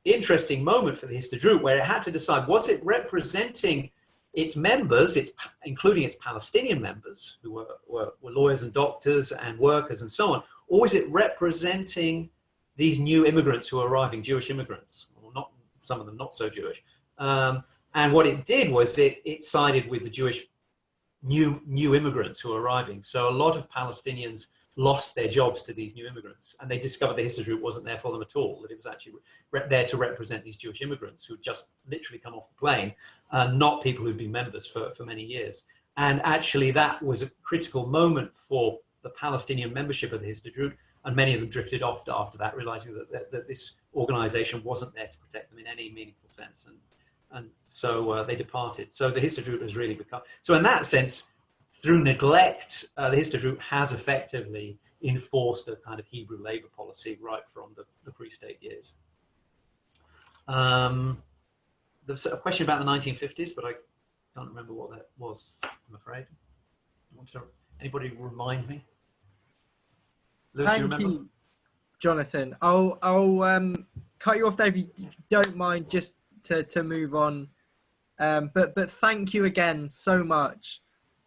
interesting moment for the history group where it had to decide, was it representing its members, including its Palestinian members, who were lawyers and doctors and workers and so on, or was it representing these new immigrants who are arriving, Jewish immigrants, or not, some of them not so Jewish. And what it did was it sided with the Jewish new immigrants who are arriving. So a lot of Palestinians lost their jobs to these new immigrants, and they discovered the history group wasn't there for them at all, that it was actually there to represent these Jewish immigrants who had just literally come off the plane, not people who'd been members for many years. And actually that was a critical moment for the Palestinian membership of the history group, and many of them drifted off after that, realizing that this organization wasn't there to protect them in any meaningful sense. And so they departed. So the history group has really become, so in that sense, through neglect, the history group has effectively enforced a kind of Hebrew labor policy right from the pre-state years. There's a question about the 1950s, but I can't remember what that was, I'm afraid. Anybody remind me? Luke, Thank you, Jonathan. I'll cut you off there if you don't mind, just to move on. But thank you again so much.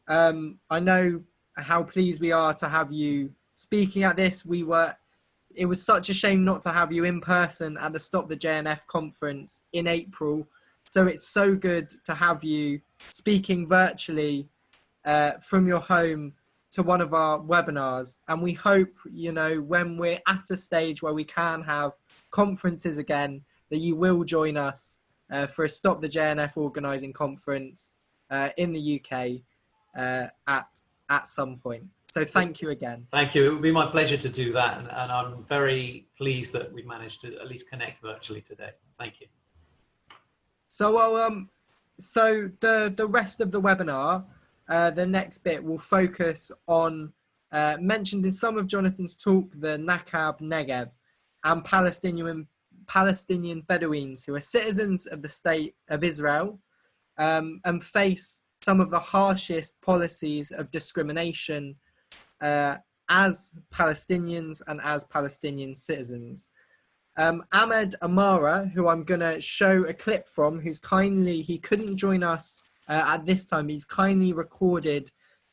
I know how pleased we are to have you speaking at this. It was such a shame not to have you in person at the Stop the JNF conference in April. So it's so good to have you speaking virtually from your home to one of our webinars. And we hope, when we're at a stage where we can have conferences again, that you will join us for a Stop the JNF organising conference in the UK. At some point. So thank you again. Thank you. It would be my pleasure to do that, and I'm very pleased that we've managed to at least connect virtually today. Thank you. So so the rest of the webinar, the next bit will focus on mentioned in some of Jonathan's talk, the Nakab Negev and Palestinian Bedouins who are citizens of the state of Israel and face some of the harshest policies of discrimination as Palestinians and as Palestinian citizens. Ahmad Amara, who I'm going to show a clip from, he couldn't join us at this time. He's kindly recorded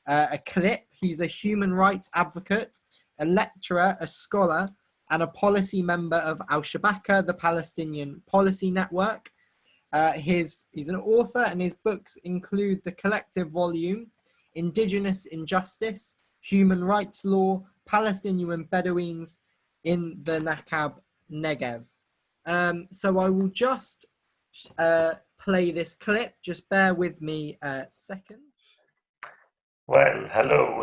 a clip. He's a human rights advocate, a lecturer, a scholar, and a policy member of Al-Shabaka, the Palestinian Policy Network. He's an author, and his books include the collective volume Indigenous Injustice, Human Rights Law, Palestinian Bedouins in the Nakab Negev. So I will just play this clip. Just bear with me a second. Well, hello.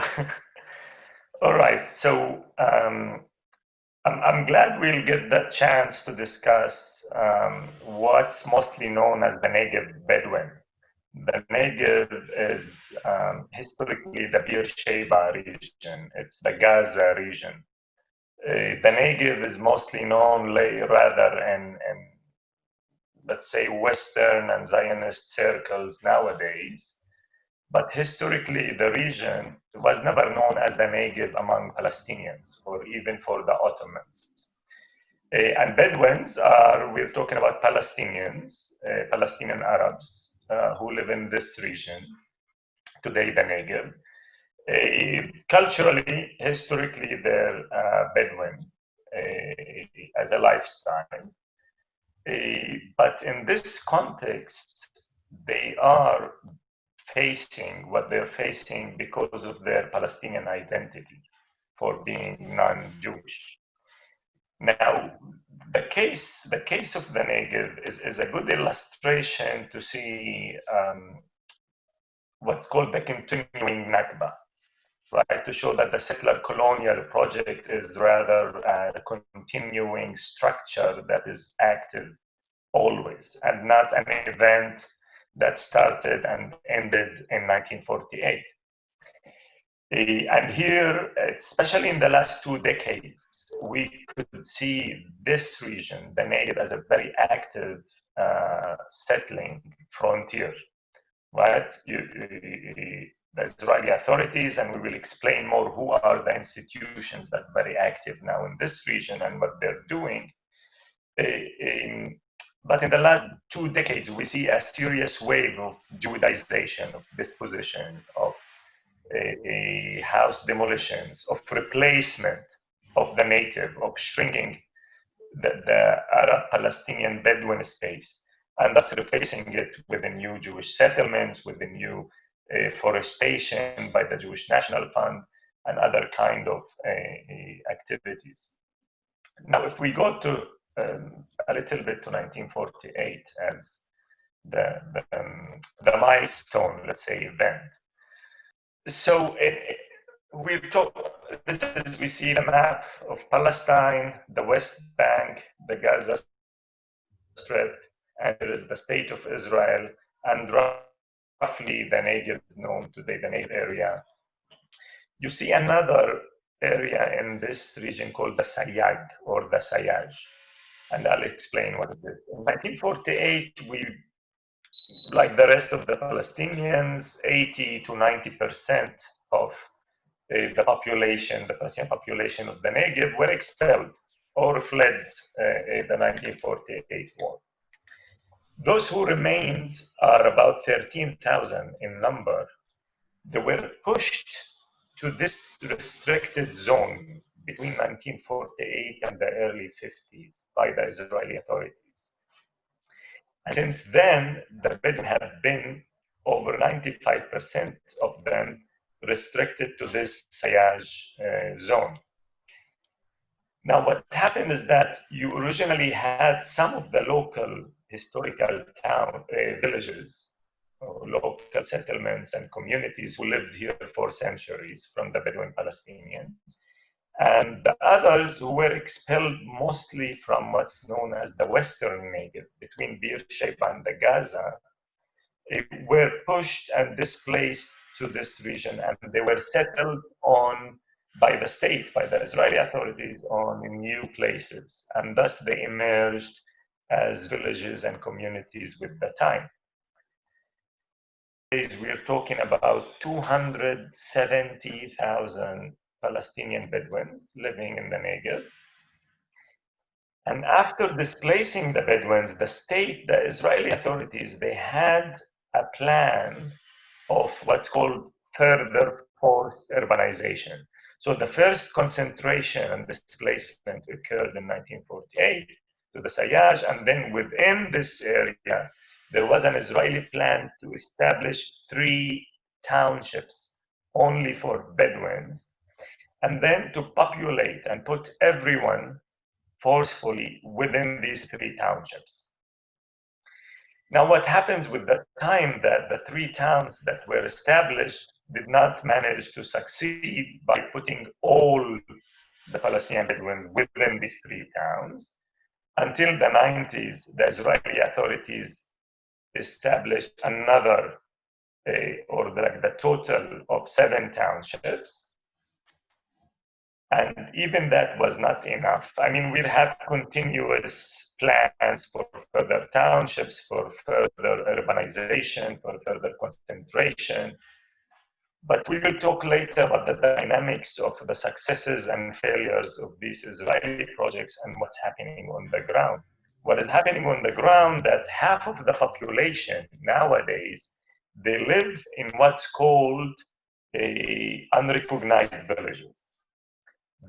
All right, so I'm glad we'll get that chance to discuss what's mostly known as the Negev Bedouin. The Negev is historically the Beersheba region. It's the Gaza region. The Negev is mostly known rather in, let's say, Western and Zionist circles nowadays. But historically, the region was never known as the Negev among Palestinians or even for the Ottomans. And Bedouins we're talking about Palestinians, Palestinian Arabs who live in this region, today the Negev. Culturally, historically, they're Bedouin as a lifestyle. But in this context, they are facing what they're facing because of their Palestinian identity for being non-Jewish. Now, the case of the Negev is a good illustration to see what's called the continuing Nakba, right? To show that the settler-colonial project is rather a continuing structure that is active always, and not an event that started and ended in 1948. And here, especially in the last 2 decades, we could see this region, the Negev, as a very active settling frontier, right? The Israeli authorities, and we will explain more who are the institutions that are very active now in this region and what they're doing. But in the last 2 decades, we see a serious wave of Jewidization, of disposition, of house demolitions, of replacement of the native, of shrinking the Arab Palestinian Bedouin space, and thus replacing it with the new Jewish settlements, with the new forestation by the Jewish National Fund, and other kind of activities. Now, if we go to a little bit to 1948 as the milestone, let's say, event. So we see the map of Palestine, the West Bank, the Gaza Strip, and there is the state of Israel, and roughly the Negev is known today, the Negev area. You see another area in this region called the Sayag, or the Sayaj, and I'll explain what it is. In 1948, we, like the rest of the Palestinians, 80 to 90% of the population, the Palestinian population of the Negev, were expelled or fled the 1948 war. Those who remained are about 13,000 in number. They were pushed to this restricted zone between 1948 and the early 50s by the Israeli authorities. And since then, the Bedouin have been over 95% of them restricted to this Sayaj zone. Now, what happened is that you originally had some of the local historical villages, or local settlements and communities who lived here for centuries from the Bedouin Palestinians. And the others who were expelled mostly from what's known as the Western Negev, between Beersheba and the Gaza, were pushed and displaced to this region, and they were settled on by the state, by the Israeli authorities, on new places, and thus they emerged as villages and communities with the time. We're talking about 270,000 Palestinian Bedouins living in the Negev. And after displacing the Bedouins, the state, the Israeli authorities, they had a plan of what's called further forced urbanization. So the first concentration and displacement occurred in 1948 to the Sayaj, and then within this area, there was an Israeli plan to establish 3 townships only for Bedouins, and then to populate and put everyone forcefully within these 3 townships. Now, what happens with the time that the 3 towns that were established did not manage to succeed by putting all the Palestinian Bedouins within these 3 towns. Until the 90s, the Israeli authorities established another, the total of 7 townships. And even that was not enough. I mean, we have continuous plans for further townships, for further urbanization, for further concentration. But we will talk later about the dynamics of the successes and failures of these Israeli projects and what's happening on the ground. What is happening on the ground, that half of the population nowadays, they live in what's called unrecognized villages.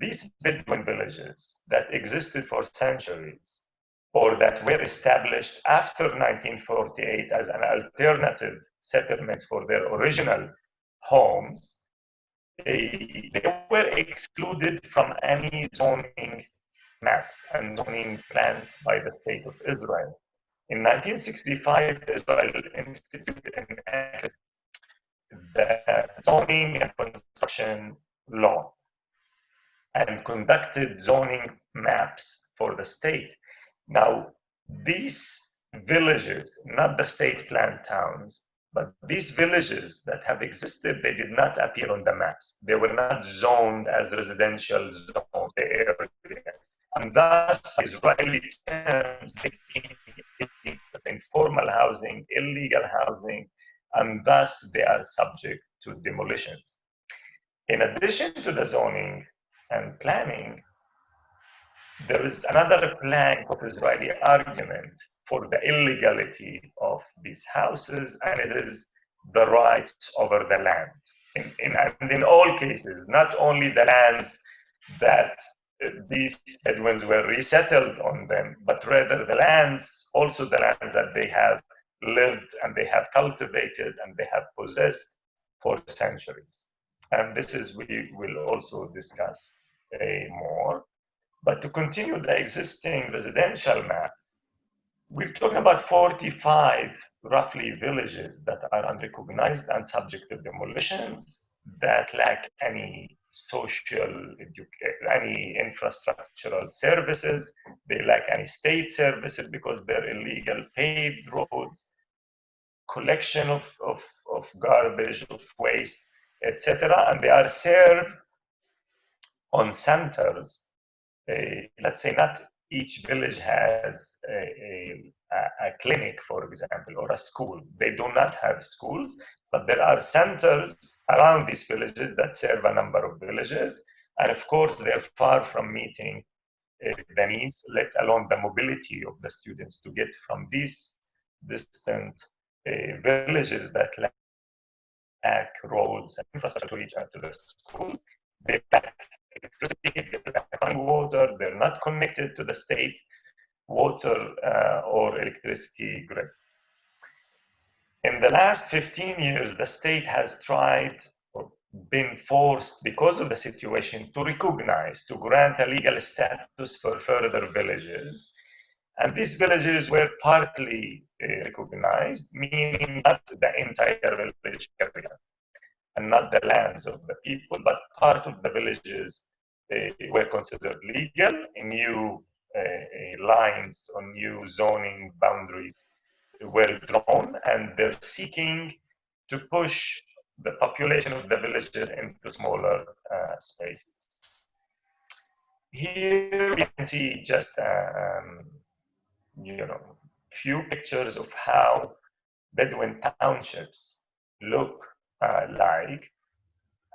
These Bedouin villages that existed for centuries or that were established after 1948 as an alternative settlements for their original homes, they were excluded from any zoning maps and zoning plans by the State of Israel. In 1965, Israel instituted the zoning and construction law and conducted zoning maps for the state. Now, these villages, not the state planned towns, but these villages that have existed, they did not appear on the maps. They were not zoned as residential zone areas. And thus, Israeli terms became informal housing, illegal housing, and thus they are subject to demolitions. In addition to the zoning and planning, there is another plank of Israeli argument for the illegality of these houses, and it is the rights over the land. And in all cases, not only the lands that these Bedouins were resettled on them, but rather the lands, also the lands that they have lived and they have cultivated and they have possessed for centuries. And this is, we will also discuss more. But to continue the existing residential map, we're talking about 45 roughly villages that are unrecognized and subject to demolitions, that lack any any infrastructural services. They lack any state services because they're illegal paved roads, collection of garbage, of waste, etc. And they are served on centers. Let's say not each village has a clinic, for example, or a school. They do not have schools, but there are centers around these villages that serve a number of villages. And of course, they're far from meeting the needs, let alone the mobility of the students to get from these distant villages that lack roads and infrastructure to reach out to the schools. They lack electricity, they lack running water, they're not connected to the state water or electricity grid. In the last 15 years, the state has tried or been forced, because of the situation, to recognize, to grant a legal status for further villages. And these villages were partly recognized, meaning not the entire village area and not the lands of the people, but part of the villages were considered legal. New lines or new zoning boundaries were drawn, and they're seeking to push the population of the villages into smaller spaces. Here we can see just few pictures of how Bedouin townships look like.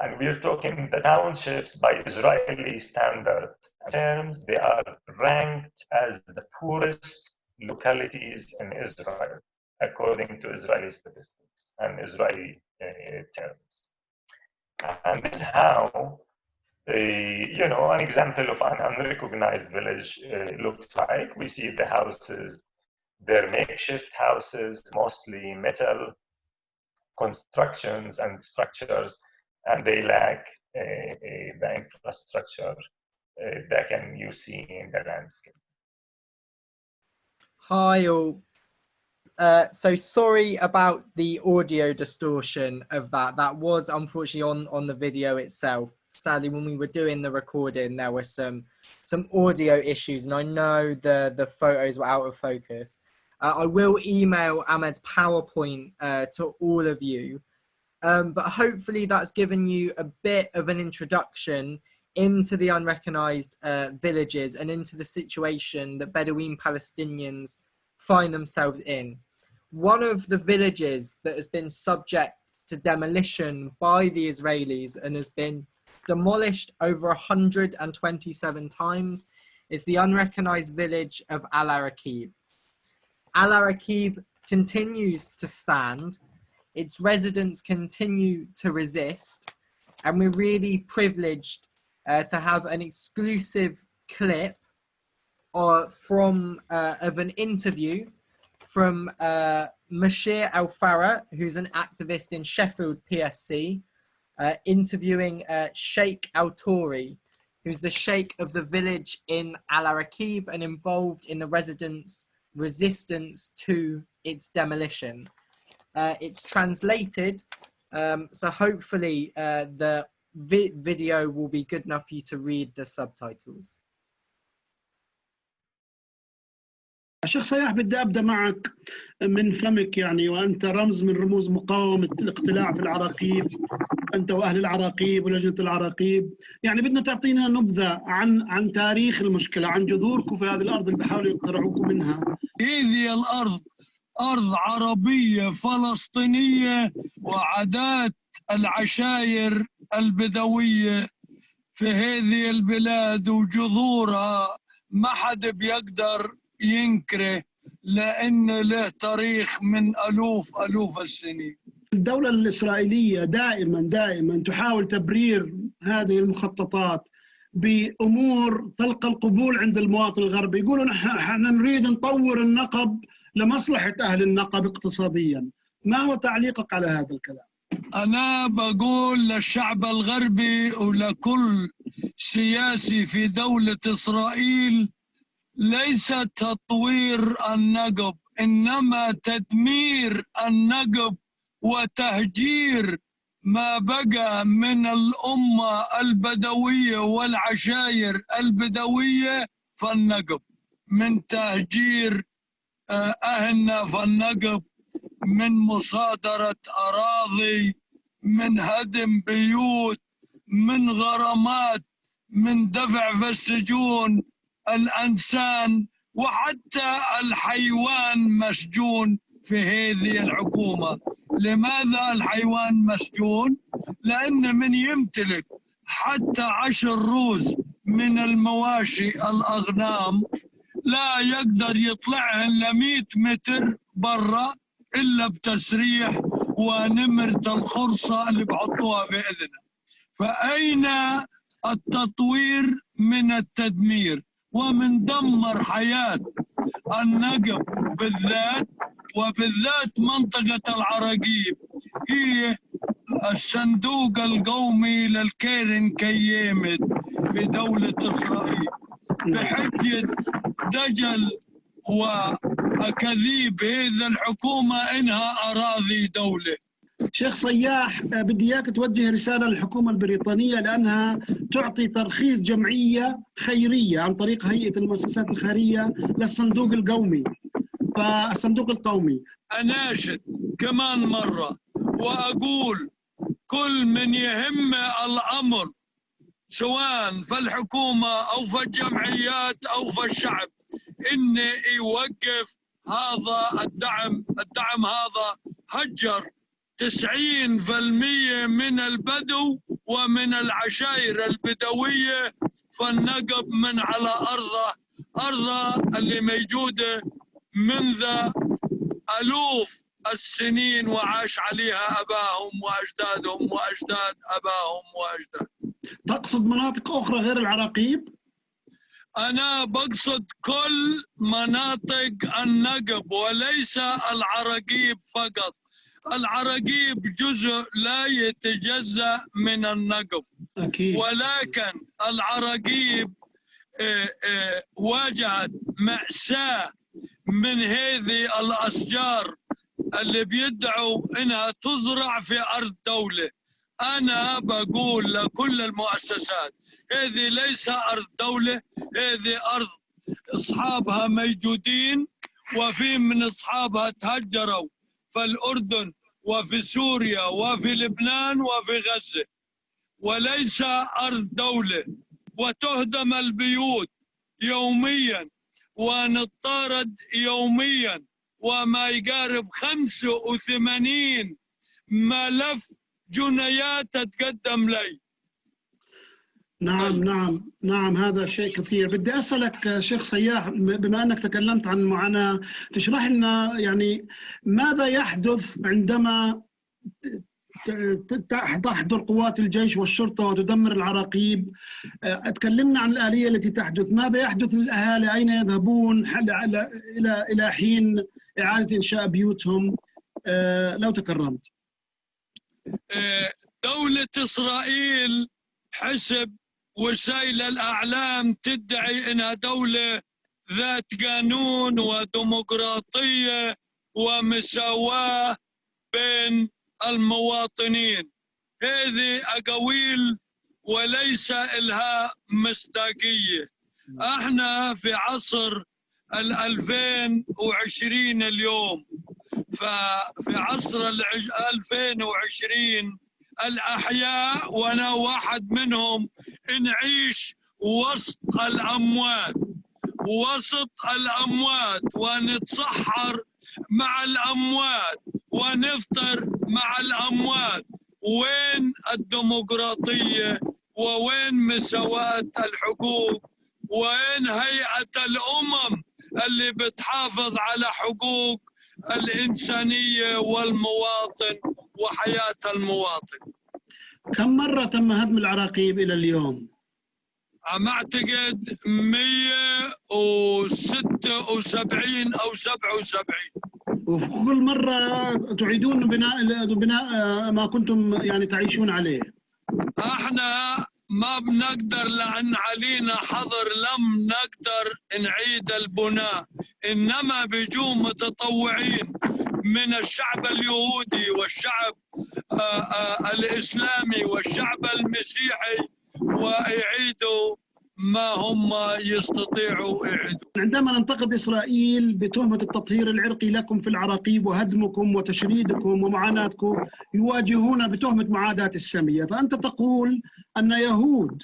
And we're talking the townships by Israeli standard terms. They are ranked as the poorest localities in Israel, according to Israeli statistics and Israeli terms. And this is how, an example of an unrecognized village looks like. We see the houses, they're makeshift houses, mostly metal constructions and structures, and they lack the infrastructure that you see in the landscape. Hi all. So sorry about the audio distortion of that. That was unfortunately on the video itself. Sadly, when we were doing the recording, there were some audio issues, and I know the photos were out of focus. I will email Ahmad's PowerPoint to all of you, but hopefully that's given you a bit of an introduction into the unrecognized villages and into the situation that Bedouin Palestinians find themselves in. One of the villages that has been subject to demolition by the Israelis and has been demolished over 127 times is the unrecognized village of Araqib. Araqib continues to stand. Its residents continue to resist, and we're really privileged to have an exclusive clip from of an interview from Sheikh al Touri, who's an activist in Sheffield PSC, interviewing Sheikh al Touri, who's the sheikh of the village in Araqib and involved in the residents' resistance to its demolition. It's translated, so hopefully the video will be good enough for you to read the subtitles. شيخ صياح، بدي أبدأ معك من فمك يعني، وأنت رمز من رموز مقاومة الاقتلاع في العراقيب، أنت وأهل العراقيب ولجنة العراقيب. يعني بدنا تعطينا نبذة عن تاريخ المشكلة، عن جذوركم في هذه الأرض اللي بيحاولوا يقتلعوكم منها. هذه الأرض أرض عربية فلسطينية، وعادات العشائر البدوية في هذه البلاد وجذورها ما حد بيقدر ينكره، لأن له تاريخ من ألوف السنين. الدولة الإسرائيلية دائما تحاول تبرير هذه المخططات بأمور تلقى القبول عند المواطن الغربي. يقولوا نحن نريد نطور النقب لمصلحة أهل النقب اقتصاديا. ما هو تعليقك على هذا الكلام؟ أنا بقول للشعب الغربي ولكل سياسي في دولة إسرائيل، ليس تطوير النقب، إنما تدمير النقب وتهجير ما بقى من الأمة البدوية والعشائر البدوية في النقب، من تهجير أهلنا في النقب، من مصادرة أراضي، من هدم بيوت، من غرامات، من دفع في السجون الإنسان، وحتى الحيوان مسجون في هذه الحكومة. لماذا الحيوان مسجون؟ لأن من يمتلك حتى 10 روز من المواشي الأغنام لا يقدر يطلعهن ل100 متر برا إلا بتسريح ونمرة الخرصة اللي بحطوها في إذنه. فأين التطوير من التدمير ومن دمر حياة النقب بالذات، وبالذات منطقة العراقيب هي الصندوق القومي للكيرن كيمت في دولة إسرائيل بحجة دجل وأكاذيب هذه الحكومة إنها أراضي دولة. شيخ صياح، بدي إياك توجه رسالة للحكومة البريطانية لأنها تعطي ترخيص جمعية خيرية عن طريق هيئة المؤسسات الخيرية للصندوق القومي. فالصندوق القومي أناشد كمان مرة وأقول كل من يهم الأمر سواء في الحكومة أو في الجمعيات أو في الشعب إن يوقف هذا الدعم هذا هجر 90% من البدو ومن العشائر البدوية فالنقب من على أرضه اللي موجودة منذ ألوف السنين وعاش عليها أباهم وأجدادهم وأجداد أباهم وأجداد. تقصد مناطق أخرى غير العراقيب؟ أنا بقصد كل مناطق النقب وليس العراقيب فقط. العراقيب جزء لا يتجزأ من النقب أكيد. ولكن العراقيب واجهت مأساة من هذه الأشجار اللي بيدعوا إنها تزرع في أرض دولة. أنا بقول لكل المؤسسات هذه ليس أرض دولة، هذه أرض أصحابها موجودين، وفي من أصحابها تهجروا في الأردن وفي سوريا وفي لبنان وفي غزة، وليس أرض دولة. وتهدم البيوت يوميا ونطارد يوميا، وما يقارب 85 ملف جنايات تتقدم لي. نعم هذا شيء كثير. بدي أسألك شيخ صياح، بما أنك تكلمت عن المعاناة، تشرح لنا يعني ماذا يحدث عندما تحضر قوات الجيش والشرطة وتدمر العراقيب. تكلمنا عن الآلية التي تحدث، ماذا يحدث للأهالي؟ أين يذهبون إلى حين إعادة إنشاء بيوتهم؟ لو تكرمت. دولة إسرائيل حسب وسائل الأعلام تدعي أنها دولة ذات قانون وديمقراطية ومساواة بين المواطنين. هذه أقاويل وليس لها مصداقية. احنا في عصر 2020 اليوم، ففي عصر 2020 الأحياء وأنا واحد منهم نعيش وسط الأموات، وسط الأموات، ونتسحر مع الأموات ونفطر مع الأموات. وين الديمقراطية؟ ووين مساواة الحقوق؟ وين هيئة الأمم اللي بتحافظ على حقوق الإنسانية والمواطن وحياة المواطن؟ كم مرة تم هدم العراقيب إلى اليوم؟ عم أعتقد 176 أو 77. وفي كل مرة تعيدون بناء ما كنتم يعني تعيشون عليه. احنا ما بنقدر لأن علينا حظر، لم نقدر نعيد البناء، إنما بيجوا متطوعين من الشعب اليهودي والشعب الإسلامي والشعب المسيحي ويعيدوا ما هم يستطيعوا يعيدوا. عندما ننتقد إسرائيل بتهمة التطهير العرقي لكم في العراقيب وهدمكم وتشريدكم ومعاناتكم، يواجهون بتهمة معاداة السامية، فأنت تقول أن يهود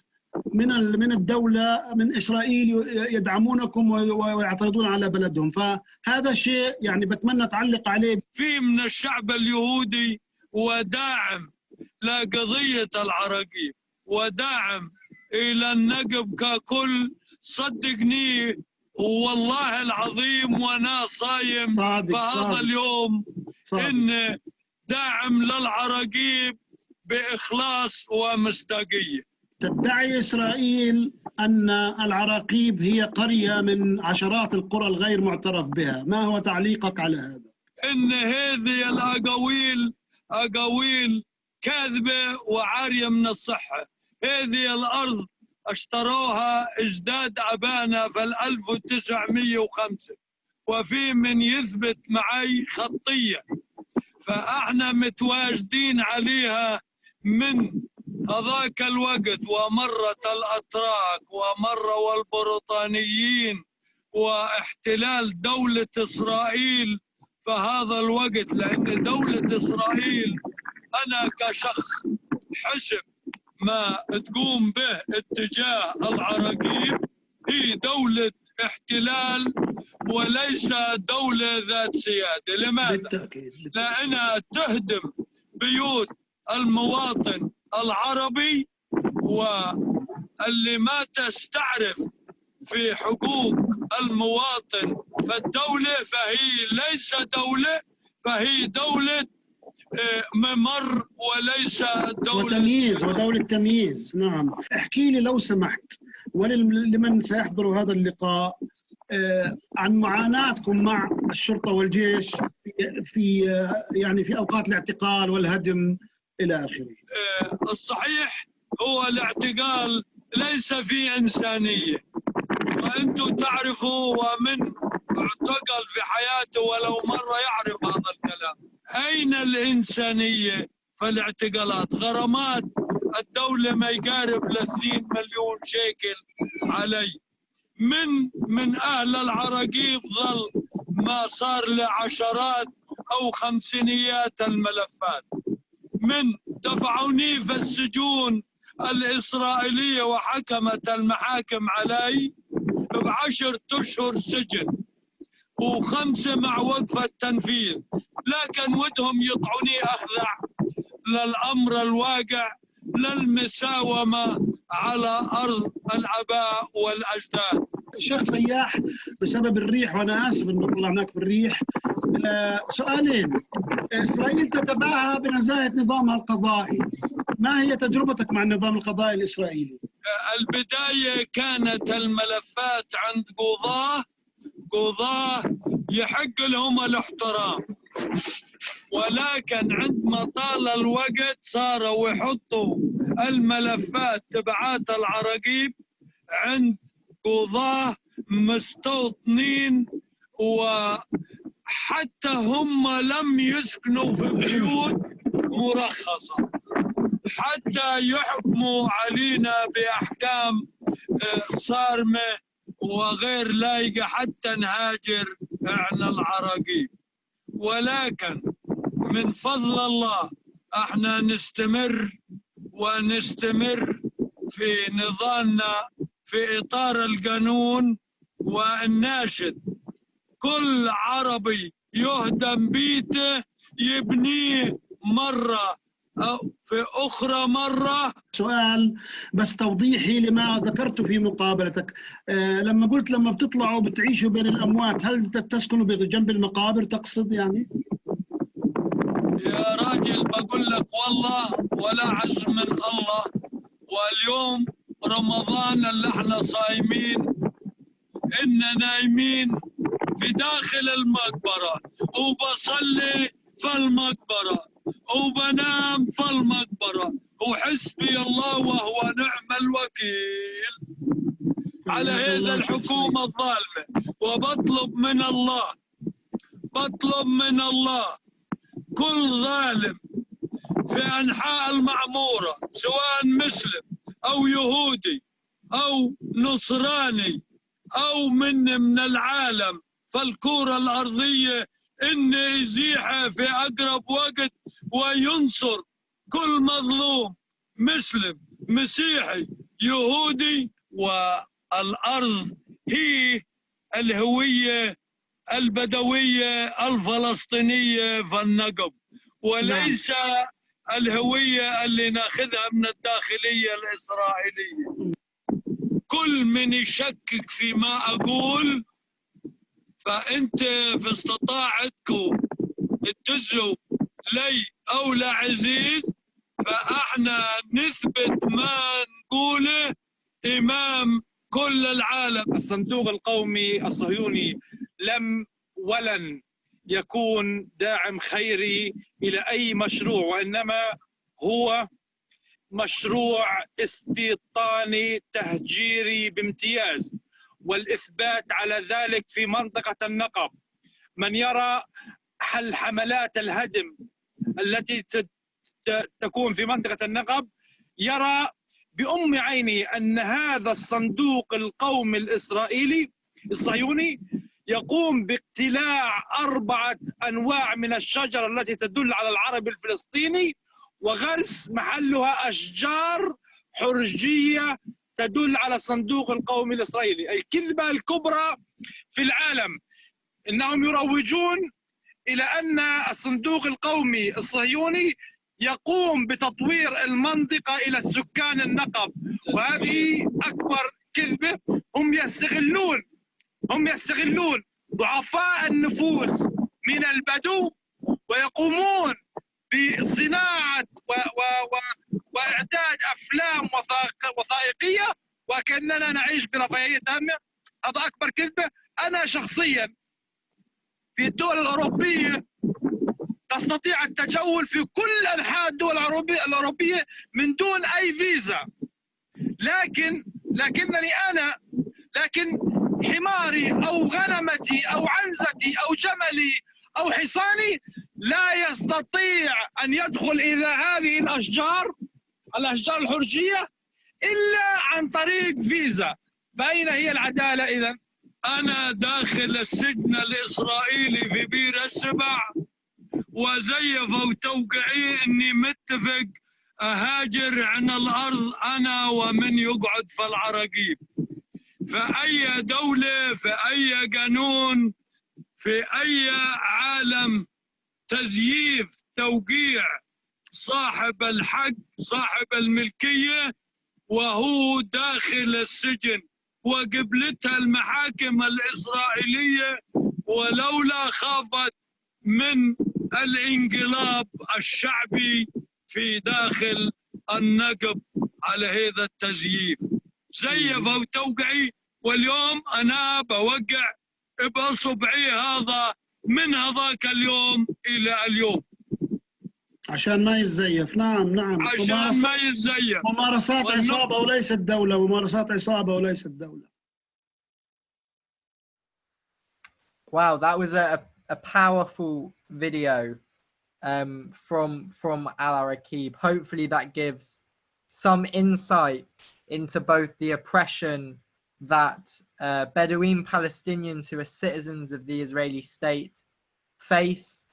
من الدولة من إسرائيل يدعمونكم ويعترضون على بلدهم، فهذا شيء يعني بتمنى تعلق عليه. في من الشعب اليهودي وداعم لقضية العراقيب وداعم إلى النقب ككل، صدقني والله العظيم وأنا صايم فهذا اليوم إن داعم للعراقيب بإخلاص ومصداقية. تدعي إسرائيل أن العراقيب هي قرية من عشرات القرى الغير معترف بها، ما هو تعليقك على هذا؟ إن هذه الأقاويل أقاويل كاذبة وعارية من الصحة. هذه الأرض اشتروها اجداد أبانا في 1905، وفي من يثبت معي خطية، فاحنا متواجدين عليها من هذاك الوقت، ومرت الأتراك ومروا البريطانيين واحتلال دولة إسرائيل فهذا الوقت. لأن دولة إسرائيل أنا كشخص حسب ما تقوم به اتجاه العراقيب هي دولة احتلال وليس دولة ذات سيادة. لماذا؟ لأنها تهدم بيوت المواطن العربي، واللي ما تستعرف في حقوق المواطن فالدولة فهي ليس دولة، فهي دولة ممر وليس دولة وتمييز ودولة تمييز. نعم، احكي لي لو سمحت ولمن سيحضر هذا اللقاء عن معاناتكم مع الشرطة والجيش في أوقات الاعتقال والهدم إلى آخره. الصحيح هو الاعتقال ليس فيه إنسانية، وأنتم تعرفوا ومن اعتقل في حياته ولو مرة يعرف هذا الكلام. أين الإنسانية في الاعتقالات؟ غرامات الدولة ما يقارب ل2 مليون شيكل علي. من أهل العراقيب ظل ما صار لعشرات أو 500 الملفات. من دفعوني في السجون الإسرائيلية وحكمت المحاكم علي ب10 أشهر سجن و5 مع وقف التنفيذ، لكن ودهم يطعني أخضع للأمر الواقع للمساومة على أرض الآباء والأجداد. شيخ سياح، بسبب الريح، وأنا آسف إنه طلعناك في الريح، سؤالين. إسرائيل تتباهى بنزاهة نظامها القضائي، ما هي تجربتك مع النظام القضائي الإسرائيلي؟ البداية كانت الملفات عند قضاة يحق لهم الاحترام، ولكن عندما طال الوقت صاروا يحطوا الملفات تبعات العراقيب عند قضاة مستوطنين، وحتى هم لم يسكنوا في بيوت مرخصة حتى يحكموا علينا بأحكام صارمة وغير لايقة حتى نهاجر احنا العراقيب. ولكن من فضل الله احنا نستمر في نضالنا في اطار القانون، والناشد كل عربي يهدم بيته يبنيه مرة أو في أخرى مرة. سؤال بس توضيحي لما ذكرته في مقابلتك، لما قلت لما بتطلعوا بتعيشوا بين الأموات، هل تسكنوا بجنب المقابر تقصد يعني؟ يا راجل بقول لك والله ولا عز من الله، واليوم رمضان اللي احنا صايمين إننا نايمين في داخل المقبرة، وبصلي في المقبرة، وبنام في المقبرة، وحسبي الله وهو نعم الوكيل على هذه الحكومة الظالمة. وبطلب من الله كل ظالم في أنحاء المعمورة سواء مسلم أو يهودي أو نصراني أو من العالم فالكرة الأرضية إن يزيحه في أقرب وقت وينصر كل مظلوم مسلم مسيحي يهودي. والأرض هي الهوية البدوية الفلسطينية في النقب، وليس الهوية اللي ناخذها من الداخلية الإسرائيلية. كل من يشكك فيما أقول فأنت في استطاعتكم تدزوا لي أو لعزيز، فإحنا نثبت ما نقوله إمام كل العالم. الصندوق القومي الصهيوني لم ولن يكون داعم خيري إلى أي مشروع، وإنما هو مشروع استيطاني تهجيري بامتياز، والإثبات على ذلك في منطقة النقب. من يرى حل حملات الهدم التي تكون في منطقة النقب يرى بأم عينه أن هذا الصندوق القومي الإسرائيلي الصهيوني يقوم باقتلاع 4 أنواع من الشجر التي تدل على العرب الفلسطيني، وغرس محلها أشجار حرجية تدل على الصندوق القومي الإسرائيلي. الكذبة الكبرى في العالم إنهم يروجون إلى أن الصندوق القومي الصهيوني يقوم بتطوير المنطقة إلى السكان النقب، وهذه أكبر كذبة. هم يستغلون ضعفاء النفوس من البدو ويقومون بصناعة وإعداد أفلام وثائقية وكأننا نعيش برفاهية تامة. هذا أكبر كذبة. أنا شخصيا في الدول الأوروبية تستطيع التجول في كل أنحاء الدول الأوروبية من دون أي فيزا، لكن حماري أو غنمتي أو عنزتي أو جملي أو حصاني لا يستطيع أن يدخل إلى هذه الأشجار الحرجية إلا عن طريق فيزا. فأين هي العدالة إذن؟ أنا داخل السجن الإسرائيلي في بير السبع وزيفوا توقيعي إني متفق أهاجر عن الأرض أنا ومن يقعد في العراقيب. فأي دولة في أي قانون في أي عالم تزييف توقيع صاحب الحق صاحب الملكية وهو داخل السجن وقبلتها المحاكم الإسرائيلية، ولولا خافت من الانقلاب الشعبي في داخل النقب على هذا التزييف. زيفوا توقعي، واليوم أنا بوقع بأصبعي هذا من هذاك اليوم إلى اليوم عشان ما يتزيف. نعم نعم، عشان ما يتزيف. ممارسات عصابة وليست دولة، ممارسات عصابة وليست دولة. Wow, that was a powerful video from Al Araqib. Hopefully that gives some insight into both the oppression that Bedouin Palestinians who are citizens of the Israeli state face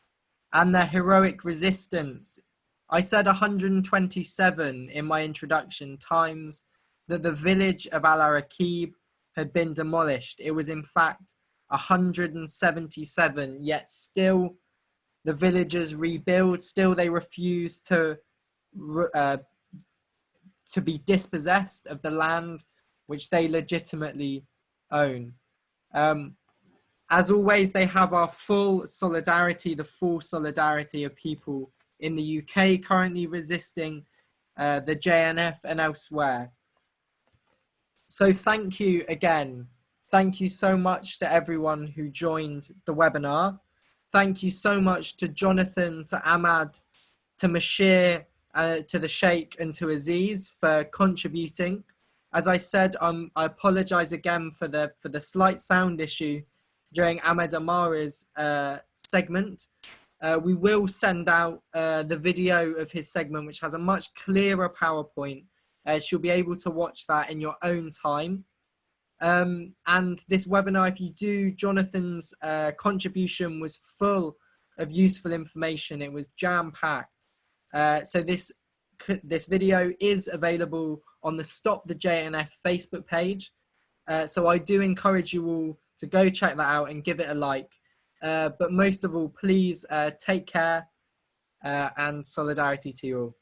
and their heroic resistance. I said 127 in my introduction times that the village of Al Araqib had been demolished. It was in fact 177, yet still the villagers rebuild, still they refuse to be dispossessed of the land which they legitimately own. As always, they have our full solidarity, the full solidarity of people in the UK currently resisting the JNF and elsewhere. So thank you again. Thank you so much to everyone who joined the webinar. Thank you so much to Jonathan, to Ahmad, to Mashir, to the Sheikh and to Aziz for contributing. As I said, I apologize again for the slight sound issue during Ahmad Amara's segment. We will send out the video of his segment, which has a much clearer PowerPoint. She'll be able to watch that in your own time. And this webinar, if you do, Jonathan's contribution was full of useful information. It was jam-packed. So this video is available on the Stop the JNF Facebook page. So I do encourage you all to go check that out and give it a like. But most of all, please take care and solidarity to you all.